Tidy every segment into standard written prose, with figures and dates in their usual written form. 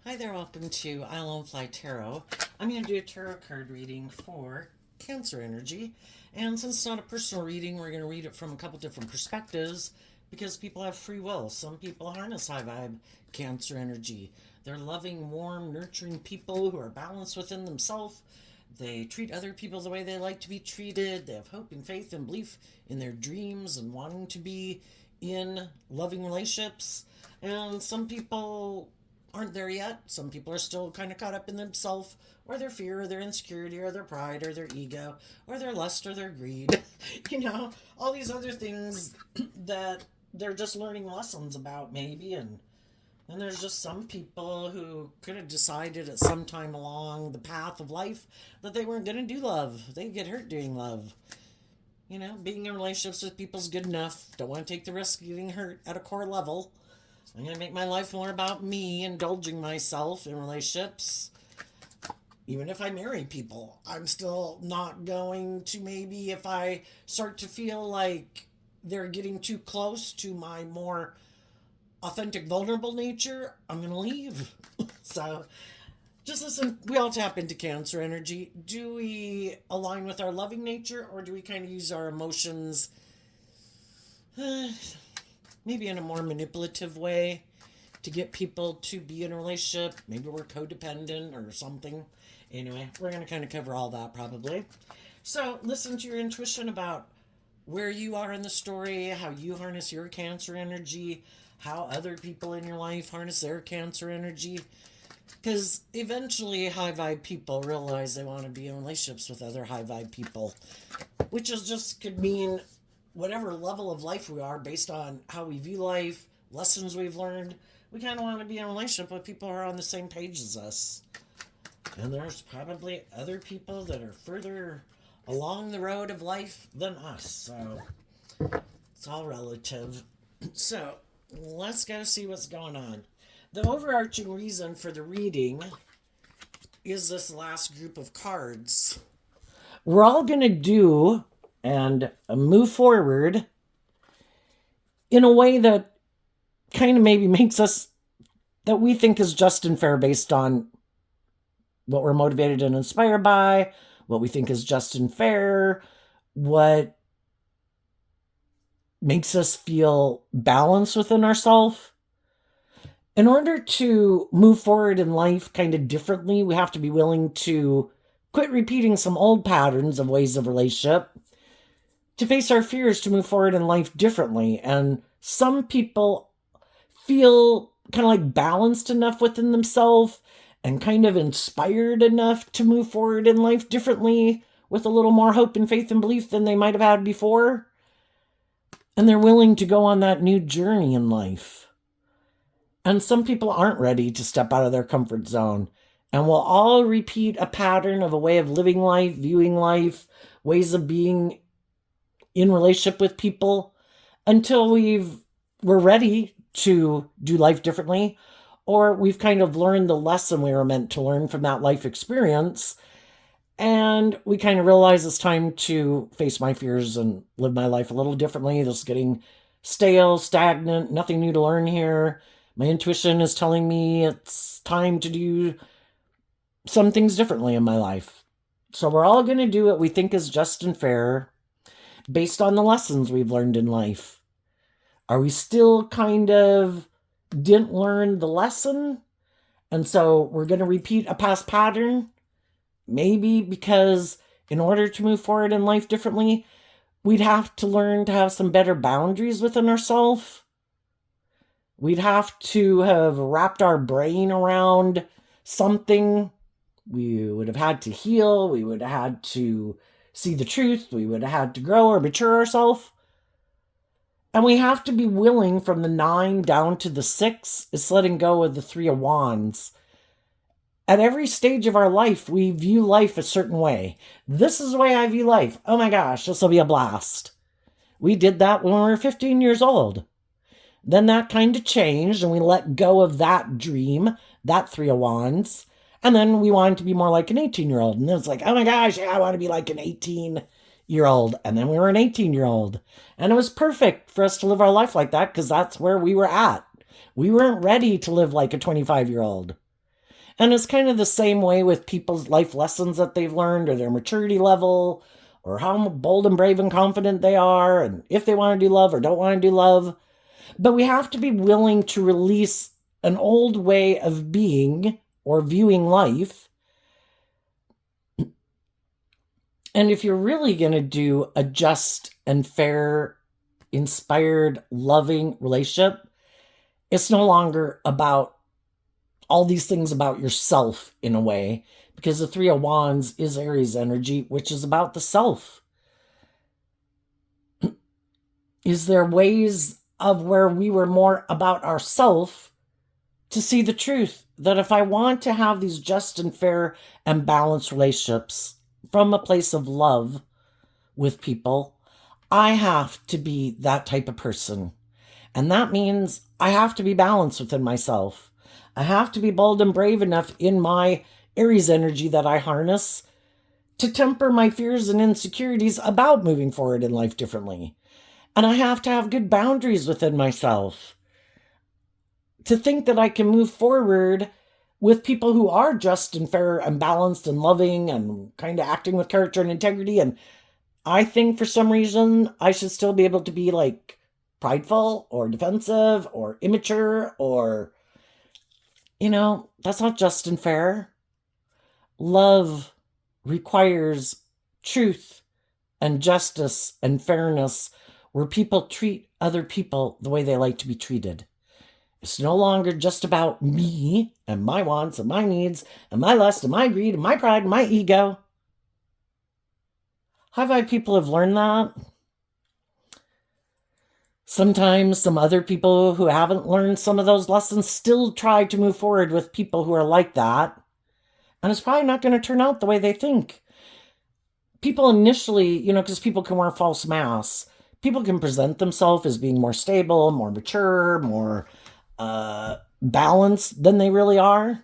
Hi there, welcome to I Lone Fly Tarot. I'm going to do a tarot card reading for Cancer energy. And since it's not a personal reading, we're going to read it from a couple different perspectives because people have free will. Some people harness high vibe Cancer energy. They're loving, warm, nurturing people who are balanced within themselves. They treat other people the way they like to be treated. They have hope and faith and belief in their dreams and wanting to be in loving relationships. And some people aren't there yet. Some people are still kind of caught up in themselves, or their fear, or their insecurity, or their pride, or their ego, or their lust, or their greed. All these other things that they're just learning lessons about, maybe. And there's just some people who could have decided at some time along the path of life that they weren't going to do love. They get hurt doing love. Being in relationships with people's good enough. Don't want to take the risk of getting hurt at a core level. I'm going to make my life more about me, indulging myself in relationships. Even if I marry people, I'm still not going to, maybe if I start to feel like they're getting too close to my more authentic, vulnerable nature, I'm going to leave. So just listen, we all tap into Cancer energy. Do we align with our loving nature, or do we kind of use our emotions maybe in a more manipulative way to get people to be in a relationship? Maybe we're codependent or something. Anyway, we're going to kind of cover all that probably. So listen to your intuition about where you are in the story, how you harness your Cancer energy, how other people in your life harness their Cancer energy. Because eventually high vibe people realize they want to be in relationships with other high vibe people, which is just could mean whatever level of life we are based on how we view life, lessons we've learned. We kind of want to be in a relationship with people who are on the same page as us. And there's probably other people that are further along the road of life than us. So it's all relative. So let's go see what's going on. The overarching reason for the reading is this last group of cards. We're all going to do and move forward in a way that kind of maybe makes us, that we think is just and fair based on what we're motivated and inspired by, what we think is just and fair, what makes us feel balanced within ourselves. In order to move forward in life kind of differently, we have to be willing to quit repeating some old patterns of ways of relationship, to face our fears, to move forward in life differently. And some people feel kind of like balanced enough within themselves and kind of inspired enough to move forward in life differently with a little more hope and faith and belief than they might have had before. And they're willing to go on that new journey in life. And some people aren't ready to step out of their comfort zone. And we'll all repeat a pattern of a way of living life, viewing life, ways of being in relationship with people until we're ready to do life differently, or we've kind of learned the lesson we were meant to learn from that life experience, and we kind of realize it's time to face my fears and live my life a little differently. This is getting stale, stagnant, nothing new to learn here. My intuition is telling me it's time to do some things differently in my life. So we're all going to do what we think is just and fair based on the lessons we've learned in life. Are we still kind of didn't learn the lesson? And so we're going to repeat a past pattern? Maybe because in order to move forward in life differently, we'd have to learn to have some better boundaries within ourselves. We'd have to have wrapped our brain around something. We would have had to heal. We would have had to see the truth. We would have had to grow or mature ourselves. And we have to be willing from the 9 down to the 6 is letting go of the 3 of Wands. At every stage of our life, we view life a certain way. This is the way I view life. Oh my gosh, this will be a blast. We did that when we were 15 years old. Then that kind of changed and we let go of that dream, that 3 of Wands. And then we wanted to be more like an 18-year-old. And then it's like, oh my gosh, yeah, I want to be like an 18-year-old. And then we were an 18-year-old. And it was perfect for us to live our life like that because that's where we were at. We weren't ready to live like a 25-year-old. And it's kind of the same way with people's life lessons that they've learned, or their maturity level, or how bold and brave and confident they are, and if they want to do love or don't want to do love. But we have to be willing to release an old way of being or viewing life. And if you're really going to do a just and fair, inspired, loving relationship, it's no longer about all these things about yourself in a way, because the Three of Wands is Aries energy, which is about the self. Is there ways of where we were more about ourself to see the truth that if I want to have these just and fair and balanced relationships from a place of love with people, I have to be that type of person. And that means I have to be balanced within myself. I have to be bold and brave enough in my Aries energy that I harness to temper my fears and insecurities about moving forward in life differently. And I have to have good boundaries within myself to think that I can move forward with people who are just and fair and balanced and loving and kind of acting with character and integrity. And I think for some reason I should still be able to be like prideful or defensive or immature or, that's not just and fair. Love requires truth and justice and fairness, where people treat other people the way they like to be treated. It's no longer just about me and my wants and my needs and my lust and my greed and my pride and my ego. High vibe people have learned that. Sometimes some other people who haven't learned some of those lessons still try to move forward with people who are like that. And it's probably not going to turn out the way they think. People initially, because people can wear false masks, people can present themselves as being more stable, more mature, more balanced than they really are.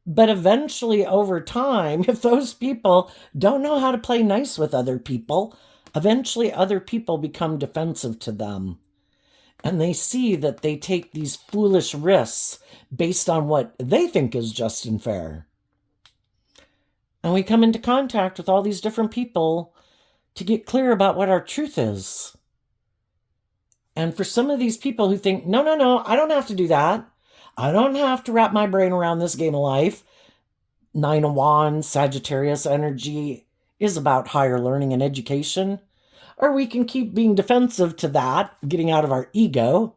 But eventually, over time, if those people don't know how to play nice with other people, eventually other people become defensive to them. And they see that they take these foolish risks based on what they think is just and fair. And we come into contact with all these different people to get clear about what our truth is. And for some of these people who think, no, I don't have to do that. I don't have to wrap my brain around this game of life. Nine of Wands, Sagittarius energy is about higher learning and education. Or we can keep being defensive to that, getting out of our ego.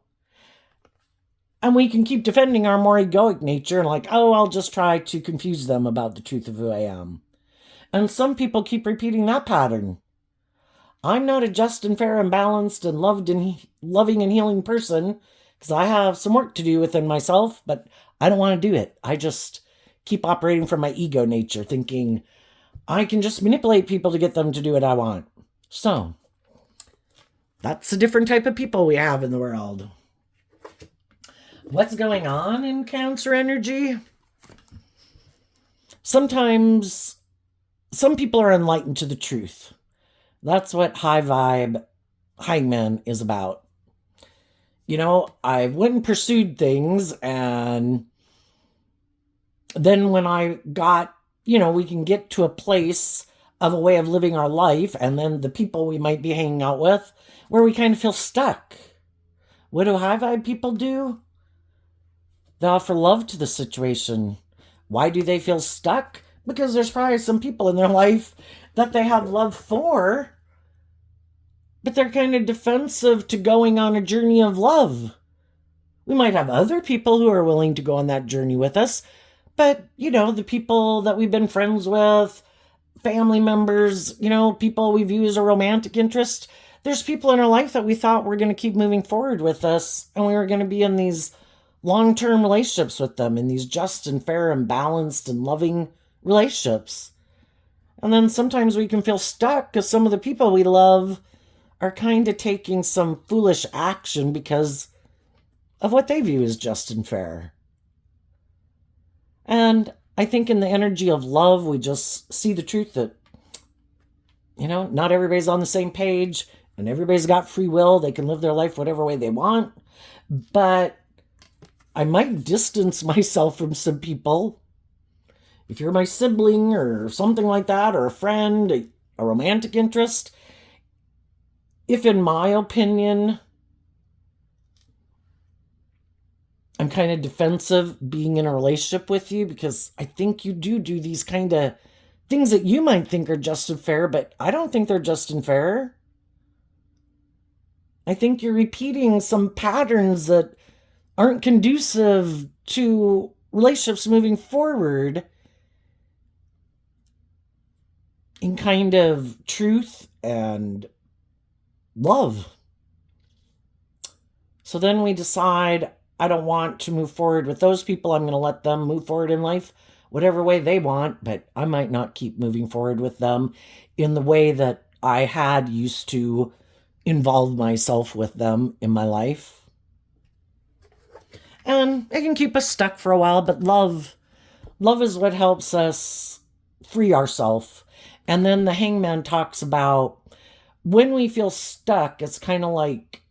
And we can keep defending our more egoic nature and I'll just try to confuse them about the truth of who I am. And some people keep repeating that pattern. I'm not a just and fair and balanced and loving and healing person because I have some work to do within myself, but I don't want to do it. I just keep operating from my ego nature, thinking I can just manipulate people to get them to do what I want. So, that's a different type of people we have in the world. What's going on in Cancer energy? Sometimes some people are enlightened to the truth. That's what high vibe hangman is about. I went and pursued things, and then when I got, we can get to a place of a way of living our life, and then the people we might be hanging out with, where we kind of feel stuck. What do high vibe people do? They offer love to the situation. Why do they feel stuck? Because there's probably some people in their life that they have love for, but they're kind of defensive to going on a journey of love. We might have other people who are willing to go on that journey with us, but, the people that we've been friends with, family members, people we view as a romantic interest, there's people in our life that we thought were going to keep moving forward with us, and we were going to be in these long-term relationships with them, in these just and fair and balanced and loving relationships. And then sometimes we can feel stuck because some of the people we love are kind of taking some foolish action because of what they view as just and fair. And I think in the energy of love, we just see the truth that, not everybody's on the same page and everybody's got free will. They can live their life whatever way they want. But I might distance myself from some people if you're my sibling or something like that, or a friend, a romantic interest, if in my opinion, I'm kind of defensive being in a relationship with you because I think you do these kind of things that you might think are just and fair, but I don't think they're just and fair. I think you're repeating some patterns that aren't conducive to relationships moving forward in kind of truth and love. So then we decide I don't want to move forward with those people. I'm going to let them move forward in life whatever way they want, but I might not keep moving forward with them in the way that I had used to involve myself with them in my life. And it can keep us stuck for a while, but love is what helps us free ourselves. And then the hangman talks about when we feel stuck, it's kind of like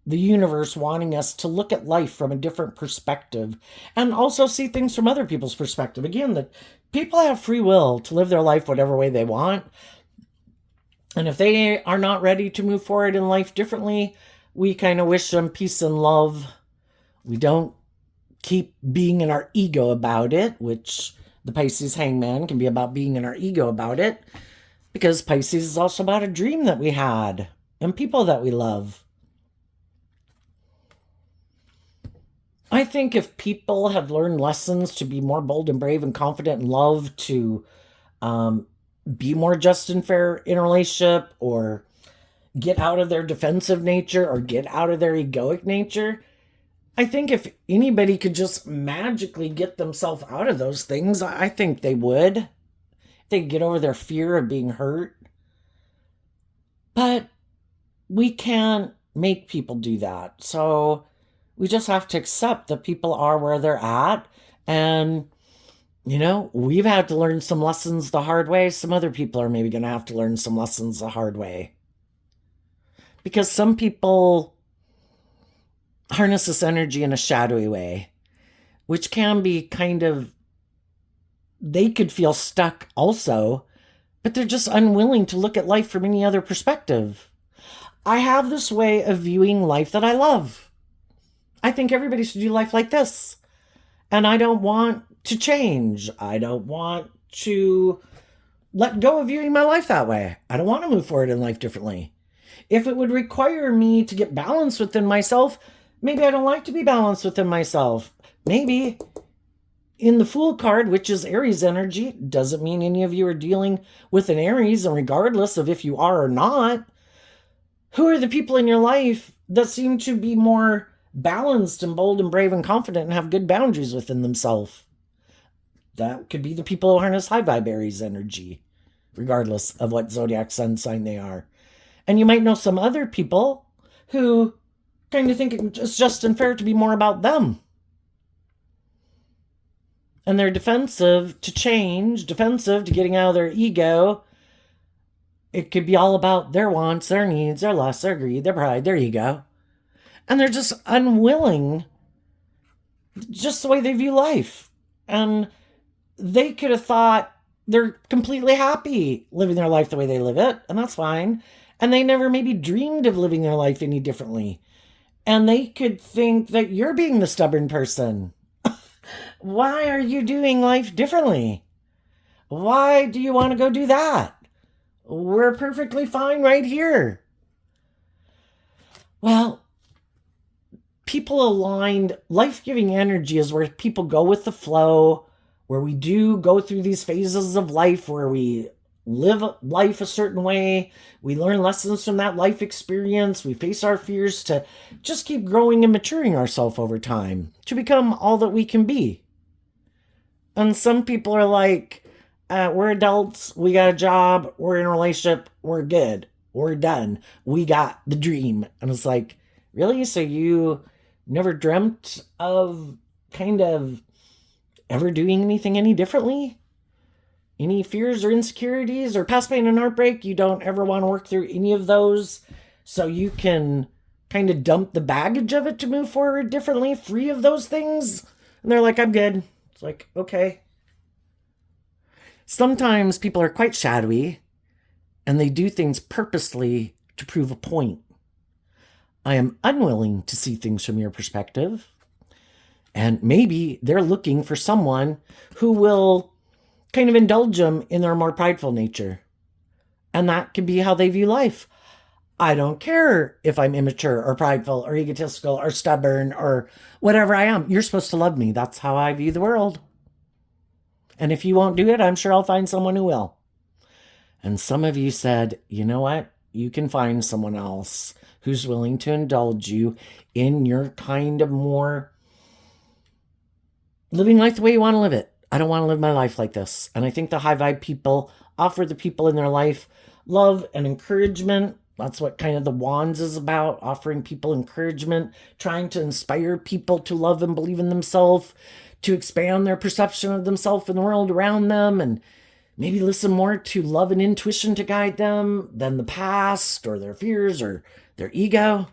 the universe wanting us to look at life from a different perspective and also see things from other people's perspective. Again, that people have free will to live their life whatever way they want. And if they are not ready to move forward in life differently, we kind of wish them peace and love. We don't keep being in our ego about it, which the Pisces hangman can be about being in our ego about it, because Pisces is also about a dream that we had and people that we love. I think if people have learned lessons to be more bold and brave and confident in love, to be more just and fair in a relationship, or get out of their defensive nature, or get out of their egoic nature, I think if anybody could just magically get themselves out of those things, I think they would. They could get over their fear of being hurt. But we can't make people do that. So we just have to accept that people are where they're at. And, we've had to learn some lessons the hard way. Some other people are maybe going to have to learn some lessons the hard way. Because some people harness this energy in a shadowy way, which can be kind of, they could feel stuck also, but they're just unwilling to look at life from any other perspective. I have this way of viewing life that I love. I think everybody should do life like this. And I don't want to change. I don't want to let go of viewing my life that way. I don't want to move forward in life differently. If it would require me to get balanced within myself, maybe I don't like to be balanced within myself. Maybe in the Fool card, which is Aries energy, doesn't mean any of you are dealing with an Aries, and regardless of if you are or not, who are the people in your life that seem to be more balanced and bold and brave and confident and have good boundaries within themselves? That could be the people who harness high vibe Aries energy, regardless of what zodiac sun sign they are. And you might know some other people who kind of think it's just unfair to be more about them. And they're defensive to change, defensive to getting out of their ego. It could be all about their wants, their needs, their lusts, their greed, their pride, their ego. And they're just unwilling, just the way they view life. And they could have thought they're completely happy living their life the way they live it, and that's fine. And they never maybe dreamed of living their life any differently. And they could think that you're being the stubborn person. Why are you doing life differently? Why do you want to go do that? We're perfectly fine right here. Well, people aligned, life-giving energy is where people go with the flow, where we do go through these phases of life where we live life a certain way, we learn lessons from that life experience, we face our fears to just keep growing and maturing ourselves over time to become all that we can be. And some people are like, we're adults, we got a job, we're in a relationship, we're good, we're done, we got the dream. And it's like, really? So you never dreamt of kind of ever doing anything any differently? Any fears or insecurities or past pain and heartbreak? You don't ever want to work through any of those so you can kind of dump the baggage of it to move forward differently, free of those things? And they're like, I'm good. It's like, okay. Sometimes people are quite shadowy and they do things purposely to prove a point. I am unwilling to see things from your perspective. And maybe they're looking for someone who will kind of indulge them in their more prideful nature. And that can be how they view life. I don't care if I'm immature or prideful or egotistical or stubborn or whatever I am. You're supposed to love me. That's how I view the world. And if you won't do it, I'm sure I'll find someone who will. And some of you said, you know what? You can find someone else who's willing to indulge you in your kind of more living life the way you want to live it. I don't want to live my life like this. And I think the high vibe people offer the people in their life love and encouragement. That's what kind of the wands is about, offering people encouragement, trying to inspire people to love and believe in themselves, to expand their perception of themselves and the world around them, and maybe listen more to love and intuition to guide them than the past or their fears or their ego.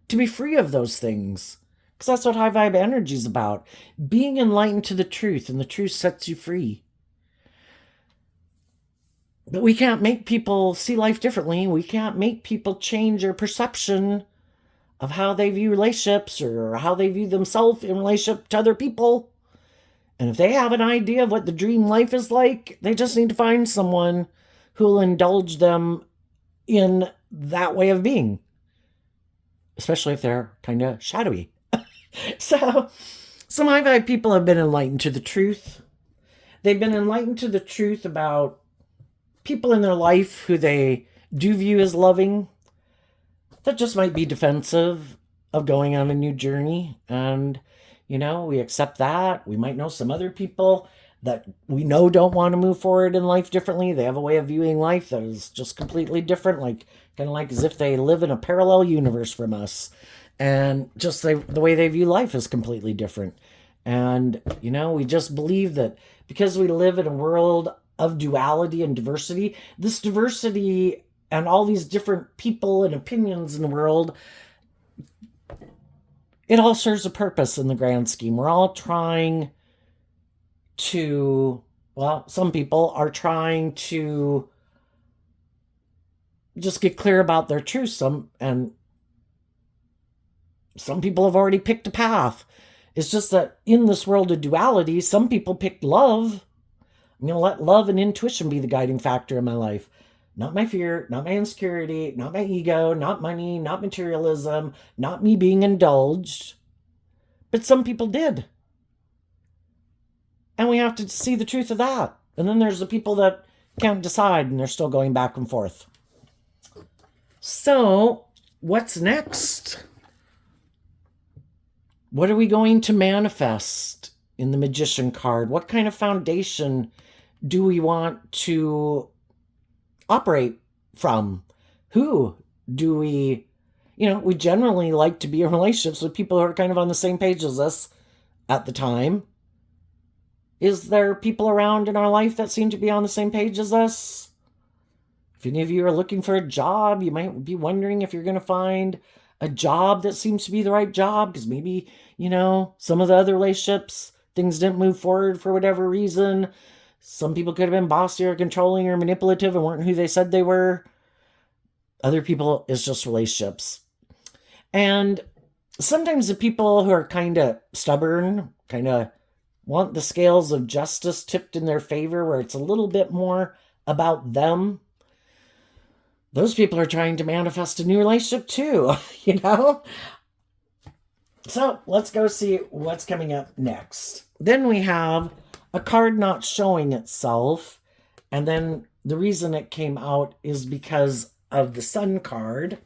To be free of those things. Because that's what high vibe energy is about. Being enlightened to the truth, and the truth sets you free. But we can't make people see life differently. We can't make people change their perception of how they view relationships or how they view themselves in relationship to other people. And if they have an idea of what the dream life is like, they just need to find someone who will indulge them in that way of being. Especially if they're kind of shadowy. So, some high vibe people have been enlightened to the truth. They've been enlightened to the truth about people in their life who they do view as loving that just might be defensive of going on a new journey. And, we accept that. We might know some other people that we know don't want to move forward in life differently. They have a way of viewing life that is just completely different, kind of like as if they live in a parallel universe from us. And just the way they view life is completely different. And, we just believe that because we live in a world of duality and diversity, this diversity and all these different people and opinions in the world, it all serves a purpose in the grand scheme. We're all trying to, some people are trying to just get clear about their truth. Some people have already picked a path. It's just that in this world of duality, some people picked love. I'm going to let love and intuition be the guiding factor in my life. Not my fear, not my insecurity, not my ego, not money, not materialism, not me being indulged. But some people did. And we have to see the truth of that. And then there's the people that can't decide and they're still going back and forth. So, what's next? What are we going to manifest in the Magician card? What kind of foundation do we want to operate from? Who do we, we generally like to be in relationships with people who are kind of on the same page as us at the time. Is there people around in our life that seem to be on the same page as us? If any of you are looking for a job, you might be wondering if you're going to find a job that seems to be the right job, because maybe, some of the other relationships, things didn't move forward for whatever reason. Some people could have been bossy or controlling or manipulative and weren't who they said they were. Other people, it's just relationships. And sometimes the people who are kind of stubborn, kind of want the scales of justice tipped in their favor, where it's a little bit more about them. Those people are trying to manifest a new relationship too, So let's go see what's coming up next. Then we have a card not showing itself. And then the reason it came out is because of the Sun card.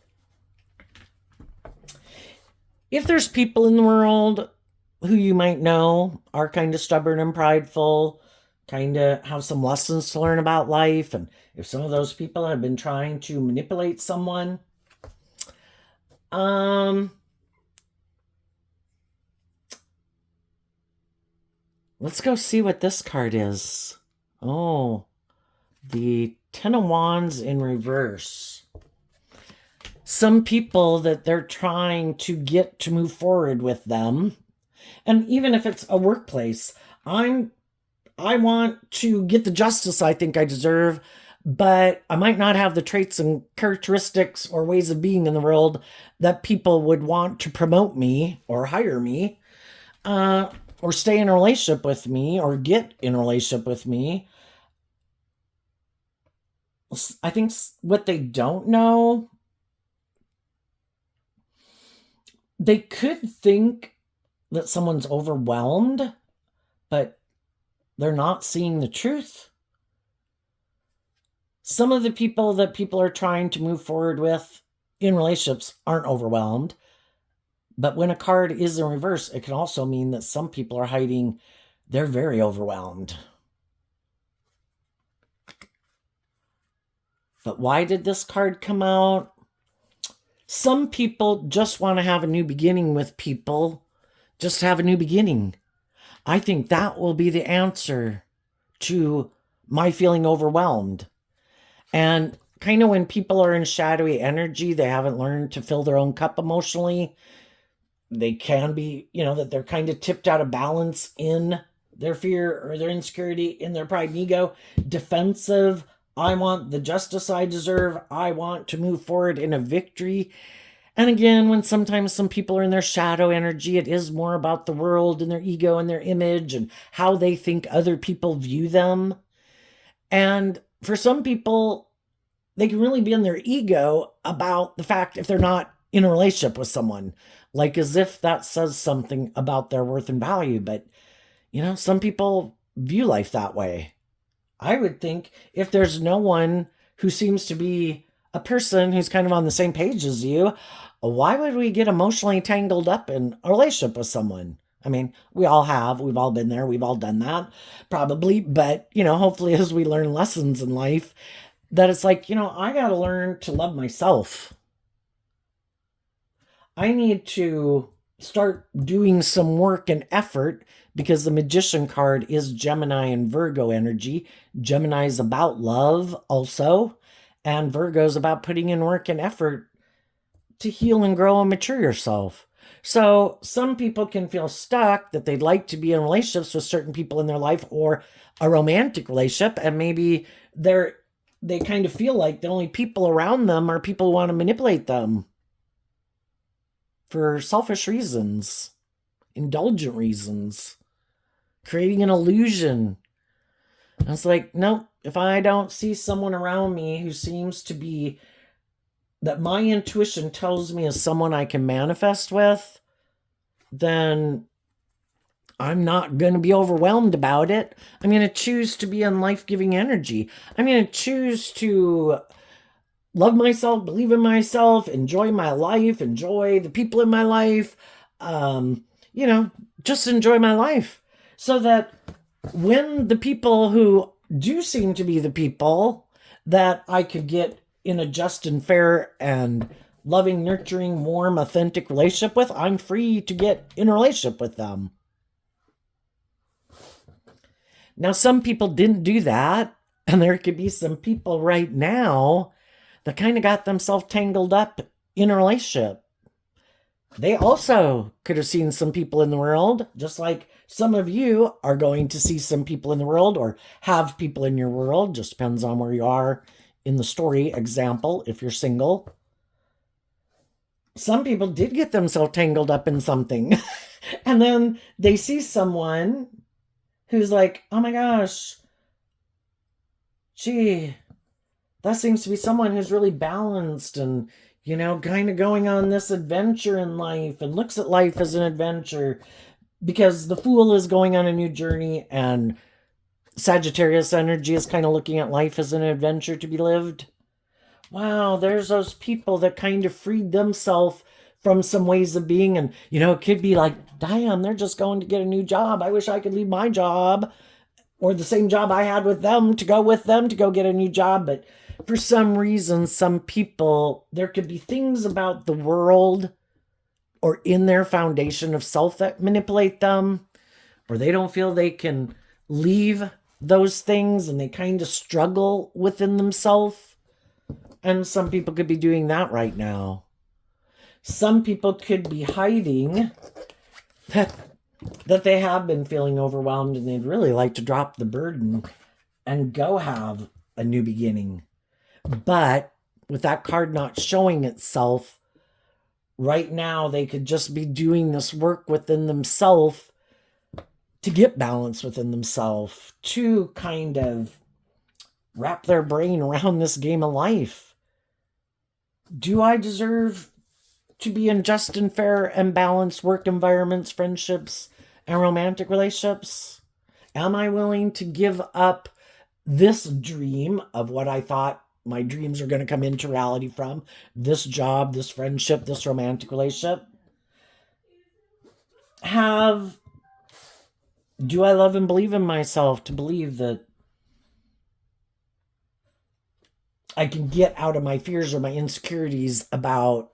If there's people in the world who you might know are kind of stubborn and prideful, kind of have some lessons to learn about life, and if some of those people have been trying to manipulate someone, let's go see what this card is. Oh, the Ten of Wands in reverse. Some people that they're trying to get to move forward with them. And even if it's a workplace, I'm I want to get the justice I think I deserve, but I might not have the traits and characteristics or ways of being in the world that people would want to promote me or hire me, uh, or stay in a relationship with me or get in a relationship with me. I think what they don't know, they could think that someone's overwhelmed, but they're not seeing the truth. Some of the people that people are trying to move forward with in relationships aren't overwhelmed. But when a card is in reverse, it can also mean that some people are hiding, they're very overwhelmed. But why did this card come out? Some people just want to have a new beginning with people, just have a new beginning. I think that will be the answer to my feeling overwhelmed. And kind of when people are in shadowy energy, they haven't learned to fill their own cup emotionally. They can be, that they're kind of tipped out of balance in their fear or their insecurity, in their pride and ego, defensive. I want the justice I deserve. I want to move forward in a victory. And again, when sometimes some people are in their shadow energy, it is more about the world and their ego and their image and how they think other people view them. And for some people, they can really be in their ego about the fact if they're not in a relationship with someone, like as if that says something about their worth and value. But, some people view life that way. I would think if there's no one who seems to be a person who's kind of on the same page as you, why would we get emotionally tangled up in a relationship with someone? I mean, we all have. We've all been there. We've all done that, probably. But, hopefully as we learn lessons in life, that it's like, I got to learn to love myself. I need to start doing some work and effort because the Magician card is Gemini and Virgo energy. Gemini is about love also, and Virgo is about putting in work and effort to heal and grow and mature yourself. So some people can feel stuck that they'd like to be in relationships with certain people in their life or a romantic relationship, and maybe they kind of feel like the only people around them are people who want to manipulate them for selfish reasons, indulgent reasons, creating an illusion. And it's like, no, if I don't see someone around me who seems to be, that my intuition tells me is someone I can manifest with, then I'm not going to be overwhelmed about it. I'm going to choose to be in life-giving energy. I'm going to choose to love myself, believe in myself, enjoy my life, enjoy the people in my life, just enjoy my life. So that when the people who do seem to be the people that I could get in a just and fair and loving, nurturing, warm, authentic relationship with, I'm free to get in a relationship with them. Now, some people didn't do that, and there could be some people right now that kind of got themselves tangled up in a relationship. They also could have seen some people in the world, just like some of you are going to see some people in the world or have people in your world. Just depends on where you are in the story. Example, if you're single. Some people did get themselves tangled up in something. And then they see someone who's like, oh my gosh, gee, that seems to be someone who's really balanced and, kind of going on this adventure in life and looks at life as an adventure because the Fool is going on a new journey and Sagittarius energy is kind of looking at life as an adventure to be lived. Wow, there's those people that kind of freed themselves from some ways of being. And, it could be like, damn, they're just going to get a new job. I wish I could leave my job or the same job I had with them to go get a new job. But for some reason, some people, there could be things about the world or in their foundation of self that manipulate them, or they don't feel they can leave those things and they kind of struggle within themselves. And some people could be doing that right now. Some people could be hiding that that they have been feeling overwhelmed and they'd really like to drop the burden and go have a new beginning. But with that card not showing itself, right now they could just be doing this work within themselves to get balance within themselves, to kind of wrap their brain around this game of life. Do I deserve to be in just and fair and balanced work environments, friendships, and romantic relationships? Am I willing to give up this dream of what I thought my dreams are going to come into reality from? This job, this friendship, this romantic relationship? Have Do I love and believe in myself to believe that I can get out of my fears or my insecurities about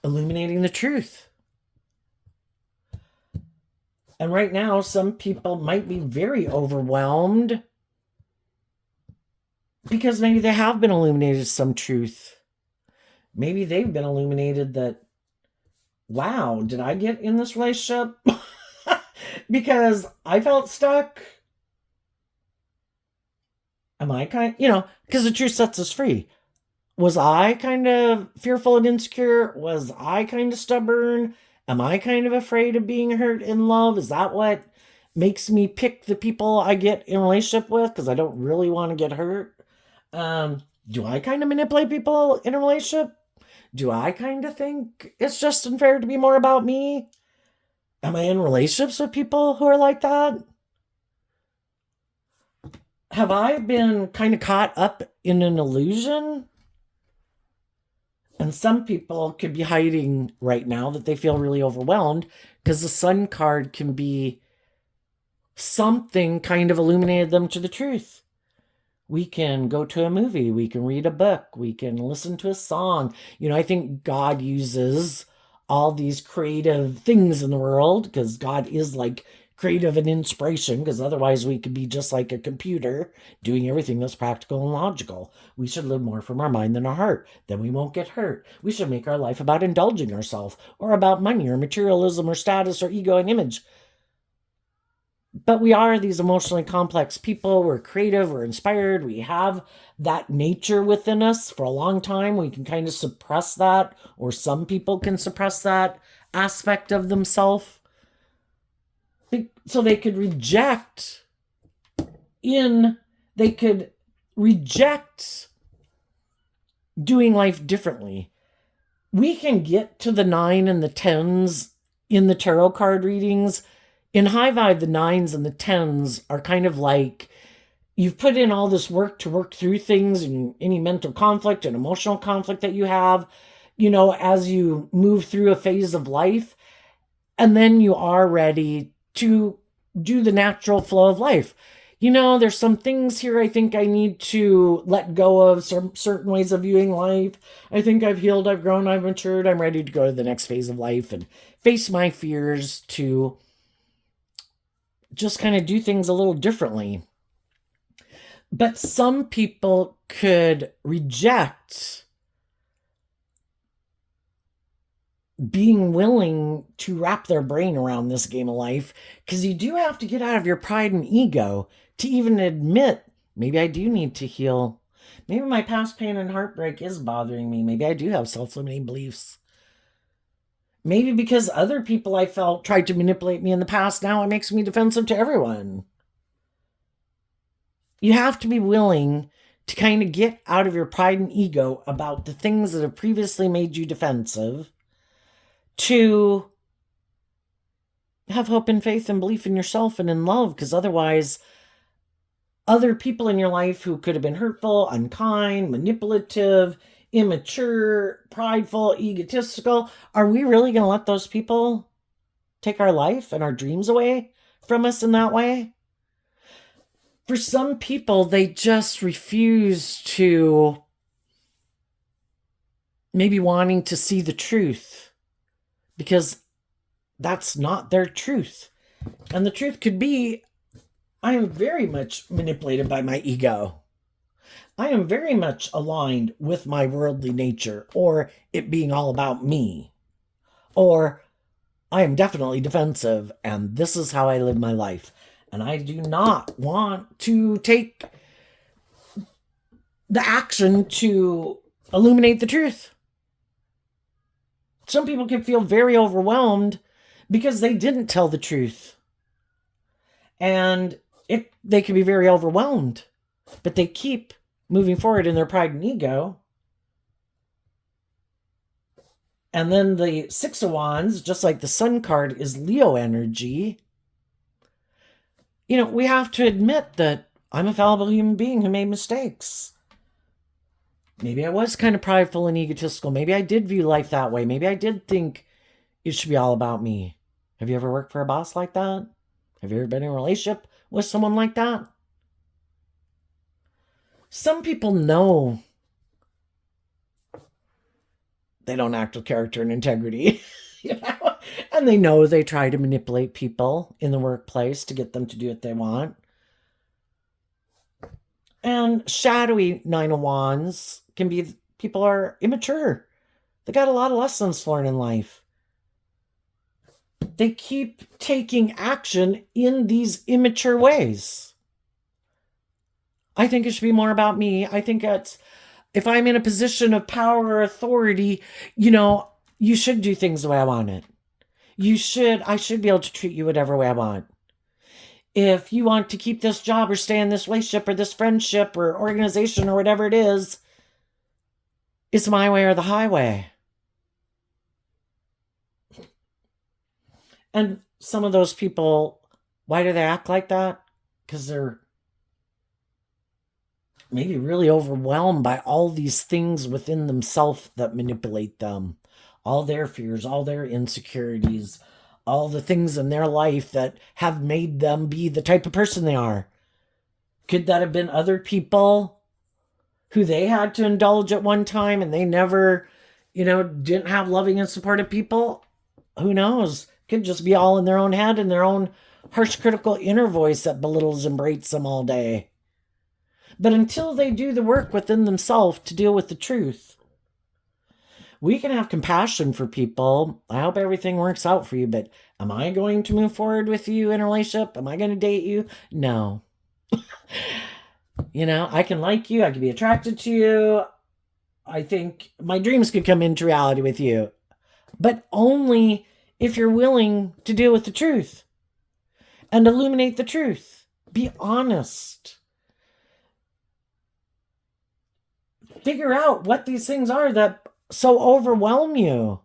illuminating the truth? And right now, some people might be very overwhelmed because maybe they have been illuminated some truth. Maybe they've been illuminated that, wow, did I get in this relationship because I felt stuck? Am I because the truth sets us free. Was I kind of fearful and insecure? Was I kind of stubborn? Am I kind of afraid of being hurt in love? Is that what makes me pick the people I get in a relationship with because I don't really want to get hurt? Do I kind of manipulate people in a relationship? Do I kind of think it's just unfair to be more about me? Am I in relationships with people who are like that? Have I been kind of caught up in an illusion? And some people could be hiding right now that they feel really overwhelmed because the sun card can be something kind of illuminated them to the truth. We can go to a movie, we can read a book, we can listen to a song. I think God uses all these creative things in the world because God is like creative and inspiration, because otherwise we could be just like a computer doing everything that's practical and logical. We should live more from our mind than our heart. Then we won't get hurt. We should make our life about indulging ourselves or about money or materialism or status or ego and image. But we are these emotionally complex people. We're creative, we're inspired, we have that nature within us. For a long time, we can kind of suppress that, or some people can suppress that aspect of themselves. So they could they could reject doing life differently. We can get to the 9 and the 10s in the tarot card readings. In high vibe, the 9s and the 10s are kind of like you've put in all this work to work through things and any mental conflict and emotional conflict that you have, as you move through a phase of life. And then you are ready to do the natural flow of life. There's some things here I think I need to let go of, some certain ways of viewing life. I think I've healed, I've grown, I've matured. I'm ready to go to the next phase of life and face my fears, to just kind of do things a little differently. But some people could reject being willing to wrap their brain around this game of life, because you do have to get out of your pride and ego to even admit, maybe I do need to heal. Maybe my past pain and heartbreak is bothering me. Maybe I do have self-limiting beliefs. Maybe because other people I felt tried to manipulate me in the past, now it makes me defensive to everyone. You have to be willing to kind of get out of your pride and ego about the things that have previously made you defensive, to have hope and faith and belief in yourself and in love, because otherwise other people in your life who could have been hurtful, unkind, manipulative, immature, prideful, egotistical, are we really going to let those people take our life and our dreams away from us in that way? For some people, they just refuse to, maybe wanting to see the truth, because that's not their truth. And the truth could be, I am very much manipulated by my ego. I am very much aligned with my worldly nature, or it being all about me. Or I am definitely defensive, and this is how I live my life. And I do not want to take the action to illuminate the truth. Some people can feel very overwhelmed because they didn't tell the truth. And they can be very overwhelmed, but they keep moving forward in their pride and ego. And then the Six of Wands, just like the Sun card, is Leo energy. We have to admit that I'm a fallible human being who made mistakes. Maybe I was kind of prideful and egotistical. Maybe I did view life that way. Maybe I did think it should be all about me. Have you ever worked for a boss like that? Have you ever been in a relationship with someone like that? Some people know they don't act with character and integrity. And they know they try to manipulate people in the workplace to get them to do what they want. And shadowy Nine of Wands can be people are immature. They got a lot of lessons to learn in life. They keep taking action in these immature ways. I think it should be more about me. I think if I'm in a position of power or authority, you should do things the way I want it. I should be able to treat you whatever way I want. If you want to keep this job or stay in this relationship or this friendship or organization or whatever it is, it's my way or the highway. And some of those people, why do they act like that? Because they're maybe really overwhelmed by all these things within themselves that manipulate them. All their fears, all their insecurities, all the things in their life that have made them be the type of person they are. Could that have been other people who they had to indulge at one time and they never, didn't have loving and supportive people? Who knows? Could just be all in their own head and their own harsh, critical inner voice that belittles and berates them all day. But until they do the work within themselves to deal with the truth, we can have compassion for people. I hope everything works out for you, but am I going to move forward with you in a relationship? Am I going to date you? No. I can like you. I can be attracted to you. I think my dreams could come into reality with you, but only if you're willing to deal with the truth and illuminate the truth. Be honest. Figure out what these things are that so overwhelm you.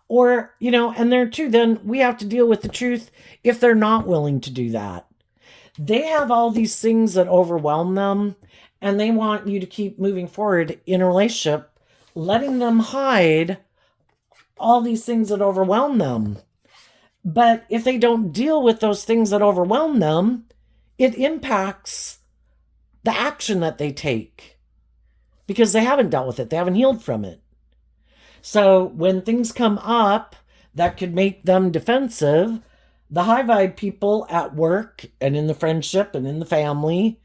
Or, and there too, then we have to deal with the truth if they're not willing to do that. They have all these things that overwhelm them, and they want you to keep moving forward in a relationship, letting them hide all these things that overwhelm them. But if they don't deal with those things that overwhelm them, it impacts the action that they take because they haven't dealt with it. They haven't healed from it. So when things come up that could make them defensive, the high vibe people at work and in the friendship and in the family,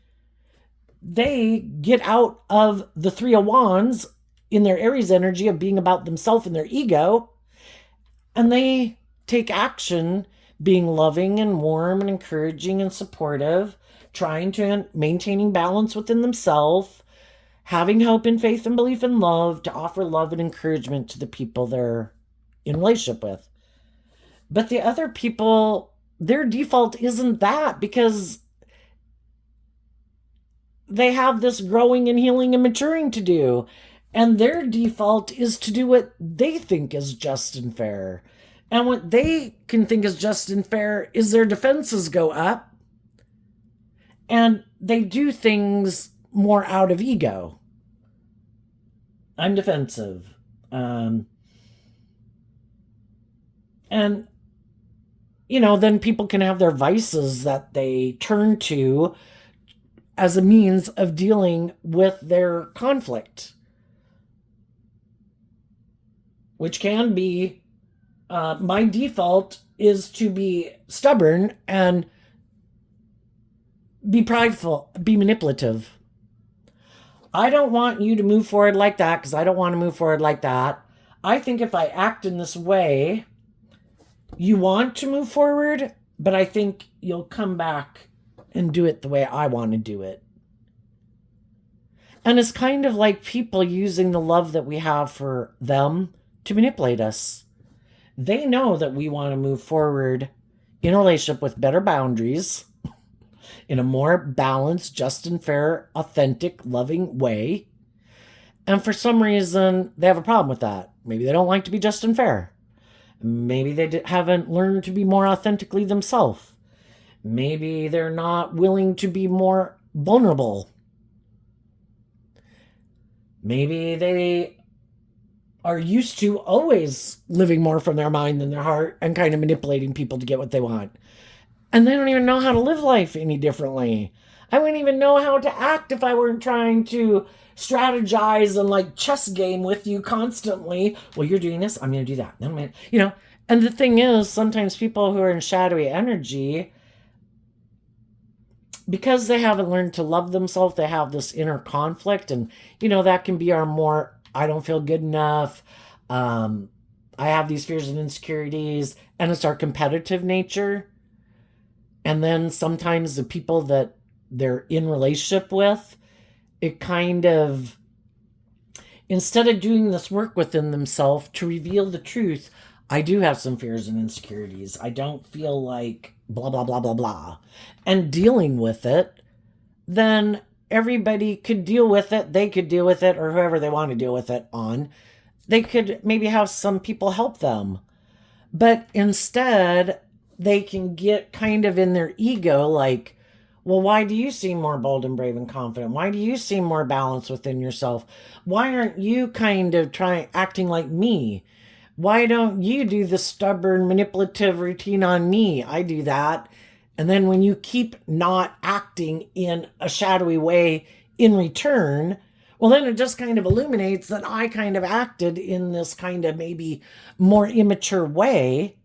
they get out of the Three of Wands in their Aries energy of being about themselves and their ego, and they take action being loving and warm and encouraging and supportive, trying to maintaining balance within themselves, having hope and faith and belief and love to offer love and encouragement to the people they're in relationship with. But the other people, their default isn't that because they have this growing and healing and maturing to do. And their default is to do what they think is just and fair. And what they can think is just and fair is their defenses go up and they do things more out of ego. I'm defensive. And, then people can have their vices that they turn to as a means of dealing with their conflict, which can be, my default is to be stubborn and be prideful, be manipulative. I don't want you to move forward like that because I don't want to move forward like that. I think if I act in this way, You want to move forward, but I think you'll come back and do it the way I want to do it. And it's kind of like people using the love that we have for them to manipulate us. They know that we want to move forward in a relationship with better boundaries, in a more balanced, just and fair, authentic, loving way. And for some reason, they have a problem with that. Maybe they don't like to be just and fair. Maybe they haven't learned to be more authentically themselves. Maybe they're not willing to be more vulnerable. Maybe they are used to always living more from their mind than their heart and kind of manipulating people to get what they want. And they don't even know how to live life any differently. I wouldn't even know how to act if I weren't trying to strategize and like chess game with you constantly. Well, you're doing this, I'm going to do that. And the thing is, sometimes people who are in shadowy energy, because they haven't learned to love themselves, they have this inner conflict. And, that can be our more, I don't feel good enough. I have these fears and insecurities. And it's our competitive nature. And then sometimes the people that they're in relationship with, it kind of, instead of doing this work within themselves to reveal the truth, I do have some fears and insecurities. I don't feel like blah, blah, blah, blah, blah. And dealing with it, then everybody could deal with it. They could deal with it, or whoever they want to deal with it on. They could maybe have some people help them. But instead, they can get kind of in their ego like, well, why do you seem more bold and brave and confident? Why do you seem more balanced within yourself? Why aren't you kind of acting like me? Why don't you do the stubborn manipulative routine on me? I do that. And then when you keep not acting in a shadowy way in return, well, then it just kind of illuminates that I kind of acted in this kind of maybe more immature way.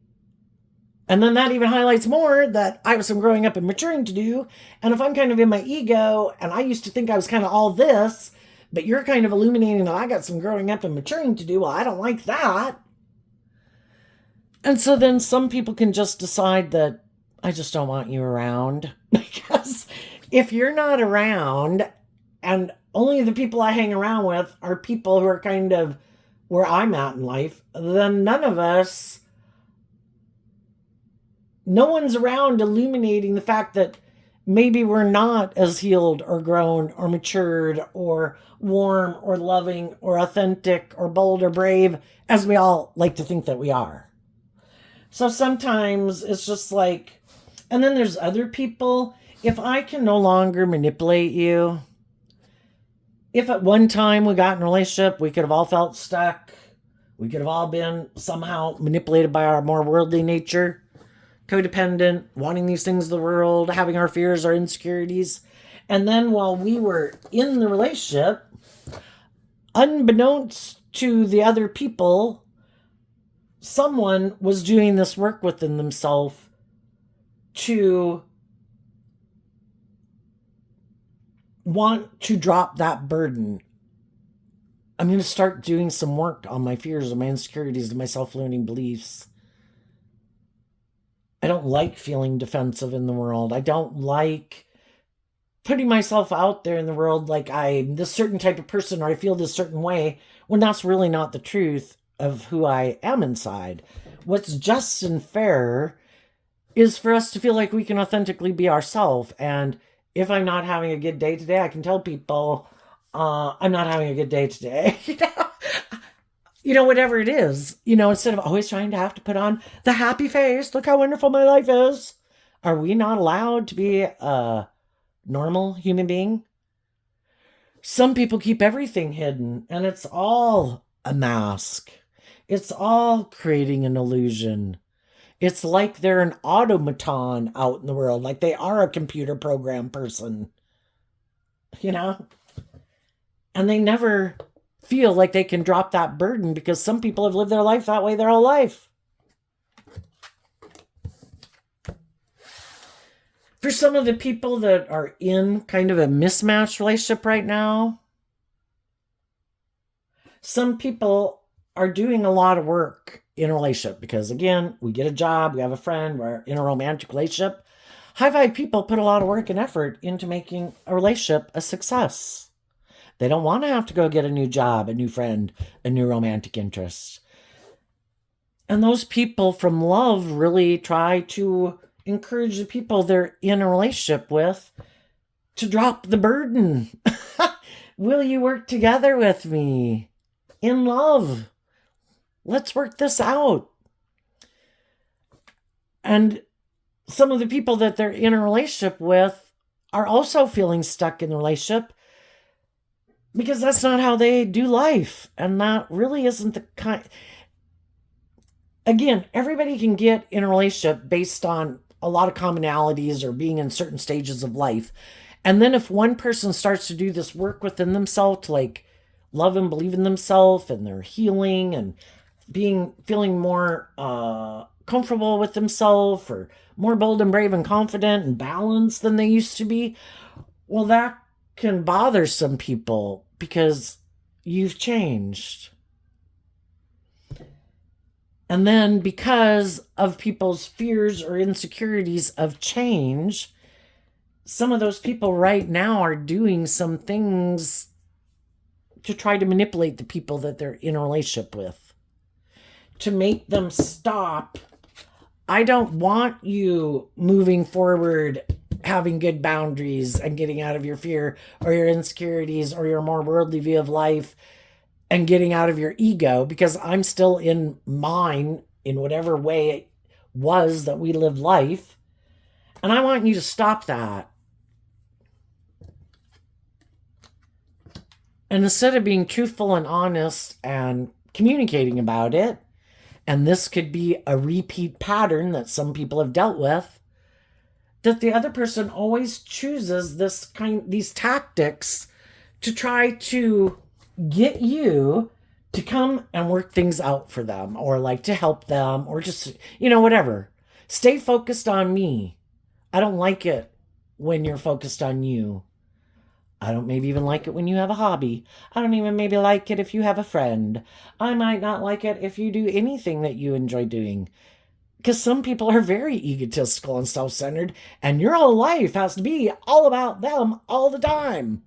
And then that even highlights more that I have some growing up and maturing to do. And if I'm kind of in my ego and I used to think I was kind of all this, but you're kind of illuminating that I got some growing up and maturing to do, well, I don't like that. And so then some people can just decide that I just don't want you around. Because if you're not around and only the people I hang around with are people who are kind of where I'm at in life, then no one's around illuminating the fact that maybe we're not as healed or grown or matured or warm or loving or authentic or bold or brave as we all like to think that we are. So sometimes it's just like, and then there's other people. If I can no longer manipulate you, if at one time we got in a relationship, we could have all felt stuck. We could have all been somehow manipulated by our more worldly nature, codependent, wanting these things of the world, having our fears, our insecurities. And then while we were in the relationship, unbeknownst to the other people, someone was doing this work within themselves to want to drop that burden. I'm going to start doing some work on my fears and my insecurities and my self-limiting beliefs. I don't like feeling defensive in the world. I don't like putting myself out there in the world like I'm this certain type of person or I feel this certain way when that's really not the truth of who I am inside. What's just and fair is for us to feel like we can authentically be ourselves. And if I'm not having a good day today, I can tell people, I'm not having a good day today. Whatever it is, instead of always trying to have to put on the happy face, look how wonderful my life is. Are we not allowed to be a normal human being? Some people keep everything hidden, and it's all a mask. It's all creating an illusion. It's like they're an automaton out in the world, like they are a computer program person, And they never feel like they can drop that burden because some people have lived their life that way their whole life. For some of the people that are in kind of a mismatched relationship right now, some people are doing a lot of work in a relationship, because again, we get a job, we have a friend, we're in a romantic relationship. High vibe people put a lot of work and effort into making a relationship a success. They don't want to have to go get a new job, a new friend, a new romantic interest. And those people from love really try to encourage the people they're in a relationship with to drop the burden. Will you work together with me? In love. Let's work this out. And some of the people that they're in a relationship with are also feeling stuck in the relationship because that's not how they do life. And that really isn't the kind. Again, everybody can get in a relationship based on a lot of commonalities or being in certain stages of life. And then if one person starts to do this work within themselves to like love and believe in themselves and their healing and feeling more comfortable with themselves or more bold and brave and confident and balanced than they used to be, well, that can bother some people because you've changed. And then because of people's fears or insecurities of change, some of those people right now are doing some things to try to manipulate the people that they're in a relationship with, to make them stop. I don't want you moving forward, having good boundaries and getting out of your fear or your insecurities or your more worldly view of life and getting out of your ego, because I'm still in mine in whatever way it was that we lived life. And I want you to stop that. And instead of being truthful and honest and communicating about it, and this could be a repeat pattern that some people have dealt with, that the other person always chooses these tactics to try to get you to come and work things out for them, or like to help them, or just, whatever. Stay focused on me. I don't like it when you're focused on you. I don't maybe even like it when you have a hobby. I don't even maybe like it if you have a friend. I might not like it if you do anything that you enjoy doing. Because some people are very egotistical and self-centered, and your whole life has to be all about them all the time.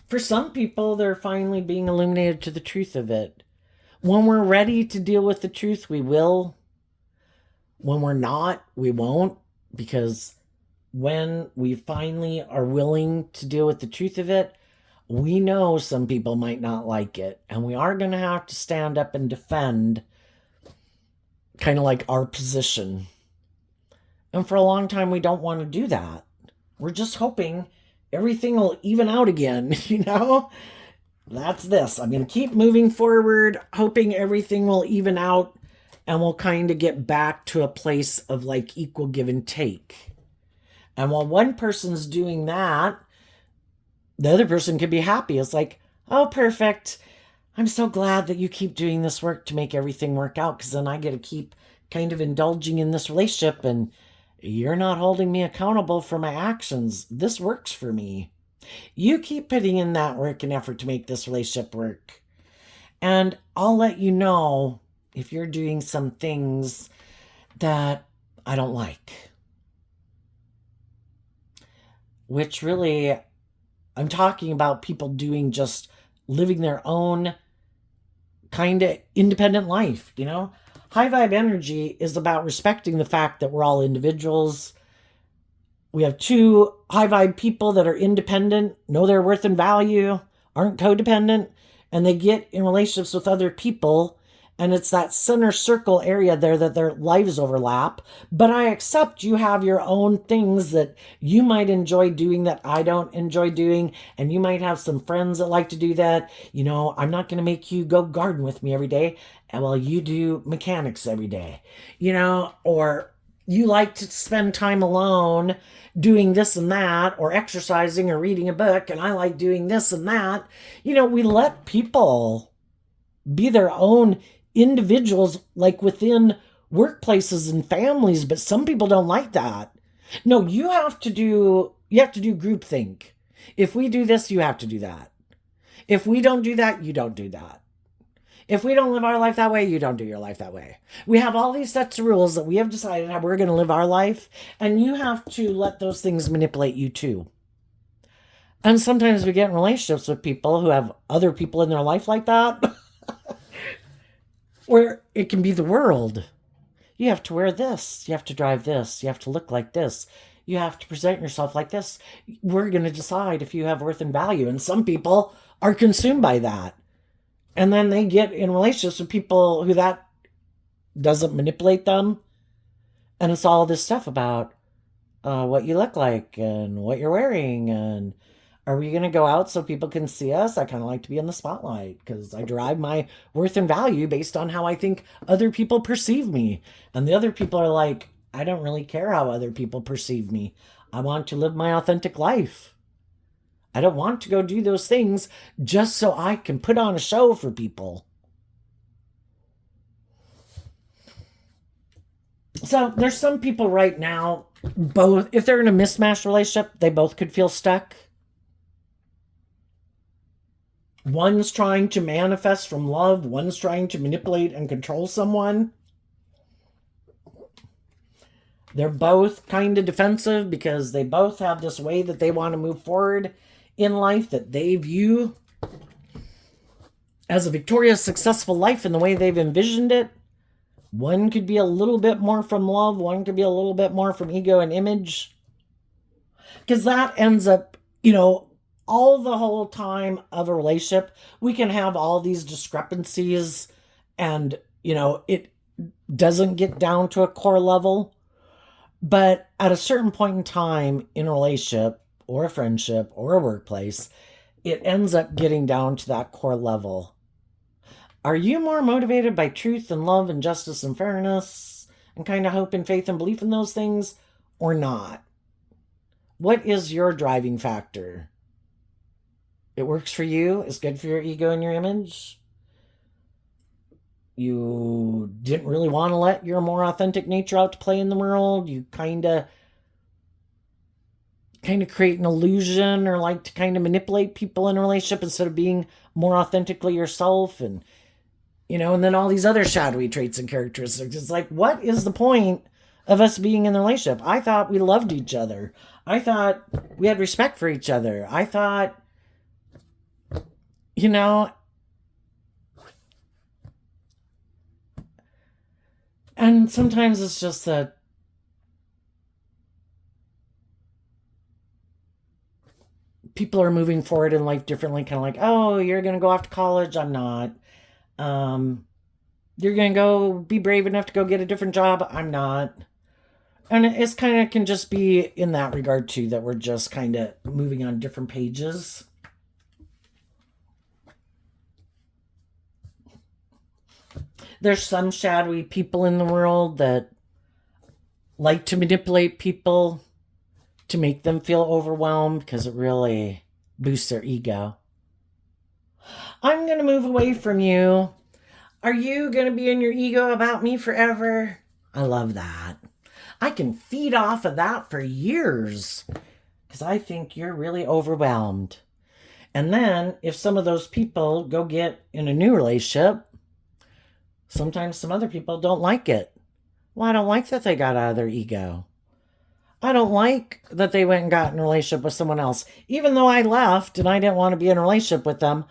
For some people, they're finally being illuminated to the truth of it. When we're ready to deal with the truth, we will. When we're not, we won't. Because when we finally are willing to deal with the truth of it, we know some people might not like it. And we are going to have to stand up and defend kind of like our position. And for a long time, we don't want to do that. We're just hoping everything will even out again, That's this. I'm going to keep moving forward, hoping everything will even out and we'll kind of get back to a place of like equal give and take. And while one person's doing that, the other person could be happy. It's like, oh, perfect. I'm so glad that you keep doing this work to make everything work out, because then I get to keep kind of indulging in this relationship and you're not holding me accountable for my actions. This works for me. You keep putting in that work and effort to make this relationship work. And I'll let you know if you're doing some things that I don't like. Which really, I'm talking about people doing just living their own kind of independent life, High vibe energy is about respecting the fact that we're all individuals. We have two high vibe people that are independent, know their worth and value, aren't codependent, and they get in relationships with other people. And it's that center circle area there that their lives overlap. But I accept you have your own things that you might enjoy doing that I don't enjoy doing. And you might have some friends that like to do that. I'm not going to make you go garden with me every day. And well, you do mechanics every day, or you like to spend time alone doing this and that, or exercising or reading a book. And I like doing this and that. We let people be their own individuals, like within workplaces and families, but some people don't like that. No, you have to do groupthink. If we do this, you have to do that. If we don't do that, you don't do that. If we don't live our life that way, you don't do your life that way. We have all these sets of rules that we have decided how we're going to live our life, and you have to let those things manipulate you too. And sometimes we get in relationships with people who have other people in their life like that, where it can be the world. You have to wear this, you have to drive this, you have to look like this, you have to present yourself like this. We're going to decide if you have worth and value. And some people are consumed by that. And then they get in relationships with people who that doesn't manipulate them. And it's all this stuff about what you look like and what you're wearing. And are we going to go out so people can see us? I kind of like to be in the spotlight because I derive my worth and value based on how I think other people perceive me. And the other people are like, I don't really care how other people perceive me. I want to live my authentic life. I don't want to go do those things just so I can put on a show for people. So there's some people right now, both, if they're in a mismatched relationship, they both could feel stuck. One's trying to manifest from love, one's trying to manipulate and control someone. They're both kind of defensive because they both have this way that they want to move forward in life that they view as a victorious, successful life in the way they've envisioned it. One could be a little bit more from love, one could be a little bit more from ego and image. Because that ends up, all the whole time of a relationship, we can have all these discrepancies and, it doesn't get down to a core level. But at a certain point in time in a relationship or a friendship or a workplace, it ends up getting down to that core level. Are you more motivated by truth and love and justice and fairness and kind of hope and faith and belief in those things or not? What is your driving factor? It works for you. It's good for your ego and your image. You didn't really want to let your more authentic nature out to play in the world. You kind of create an illusion or like to kind of manipulate people in a relationship instead of being more authentically yourself. And and then all these other shadowy traits and characteristics. It's like, what is the point of us being in the relationship? I thought we loved each other. I thought we had respect for each other. I thought, and sometimes it's just that people are moving forward in life differently, kind of like, oh, you're going to go off to college. I'm not. You're going to go be brave enough to go get a different job. I'm not. And it's kind of can just be in that regard too, that we're just kind of moving on different pages. There's some shadowy people in the world that like to manipulate people to make them feel overwhelmed because it really boosts their ego. I'm going to move away from you. Are you going to be in your ego about me forever? I love that. I can feed off of that for years because I think you're really overwhelmed. And then if some of those people go get in a new relationship, sometimes some other people don't like it. Well, I don't like that they got out of their ego. I don't like that they went and got in a relationship with someone else. Even though I left and I didn't want to be in a relationship with them,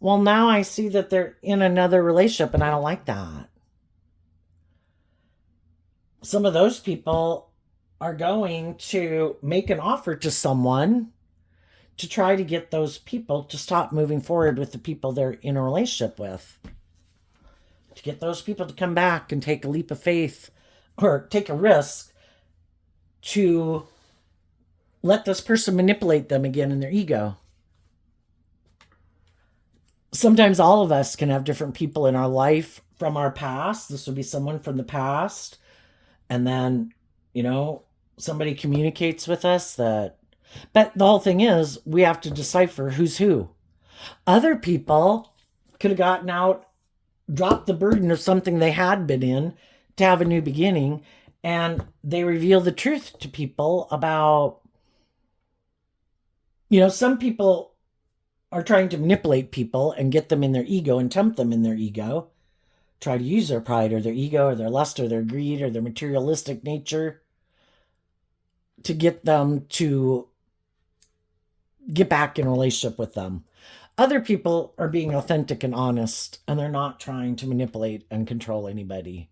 well, now I see that they're in another relationship and I don't like that. Some of those people are going to make an offer to someone to try to get those people to stop moving forward with the people they're in a relationship with. To get those people to come back and take a leap of faith or take a risk to let this person manipulate them again in their ego. Sometimes all of us can have different people in our life from our past. This would be someone from the past. And then, somebody communicates with us that. But the whole thing is, we have to decipher who's who. Other people could have gotten out, dropped the burden of something they had been in to have a new beginning. And they reveal the truth to people about, some people are trying to manipulate people and get them in their ego and tempt them in their ego, try to use their pride or their ego or their lust or their greed or their materialistic nature to get them to get back in a relationship with them. Other people are being authentic and honest, and they're not trying to manipulate and control anybody.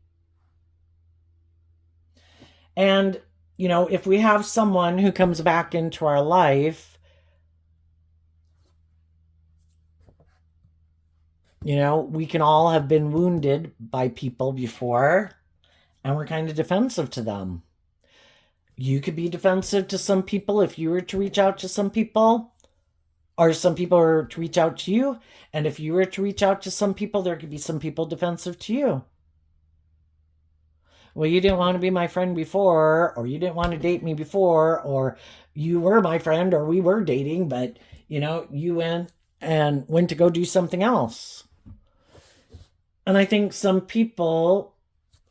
And, if we have someone who comes back into our life, we can all have been wounded by people before, and we're kind of defensive to them. You could be defensive to some people if you were to reach out to some people, or some people were to reach out to you. And if you were to reach out to some people, there could be some people defensive to you. Well, you didn't want to be my friend before, or you didn't want to date me before, or you were my friend, or we were dating, but you went to go do something else. And I think some people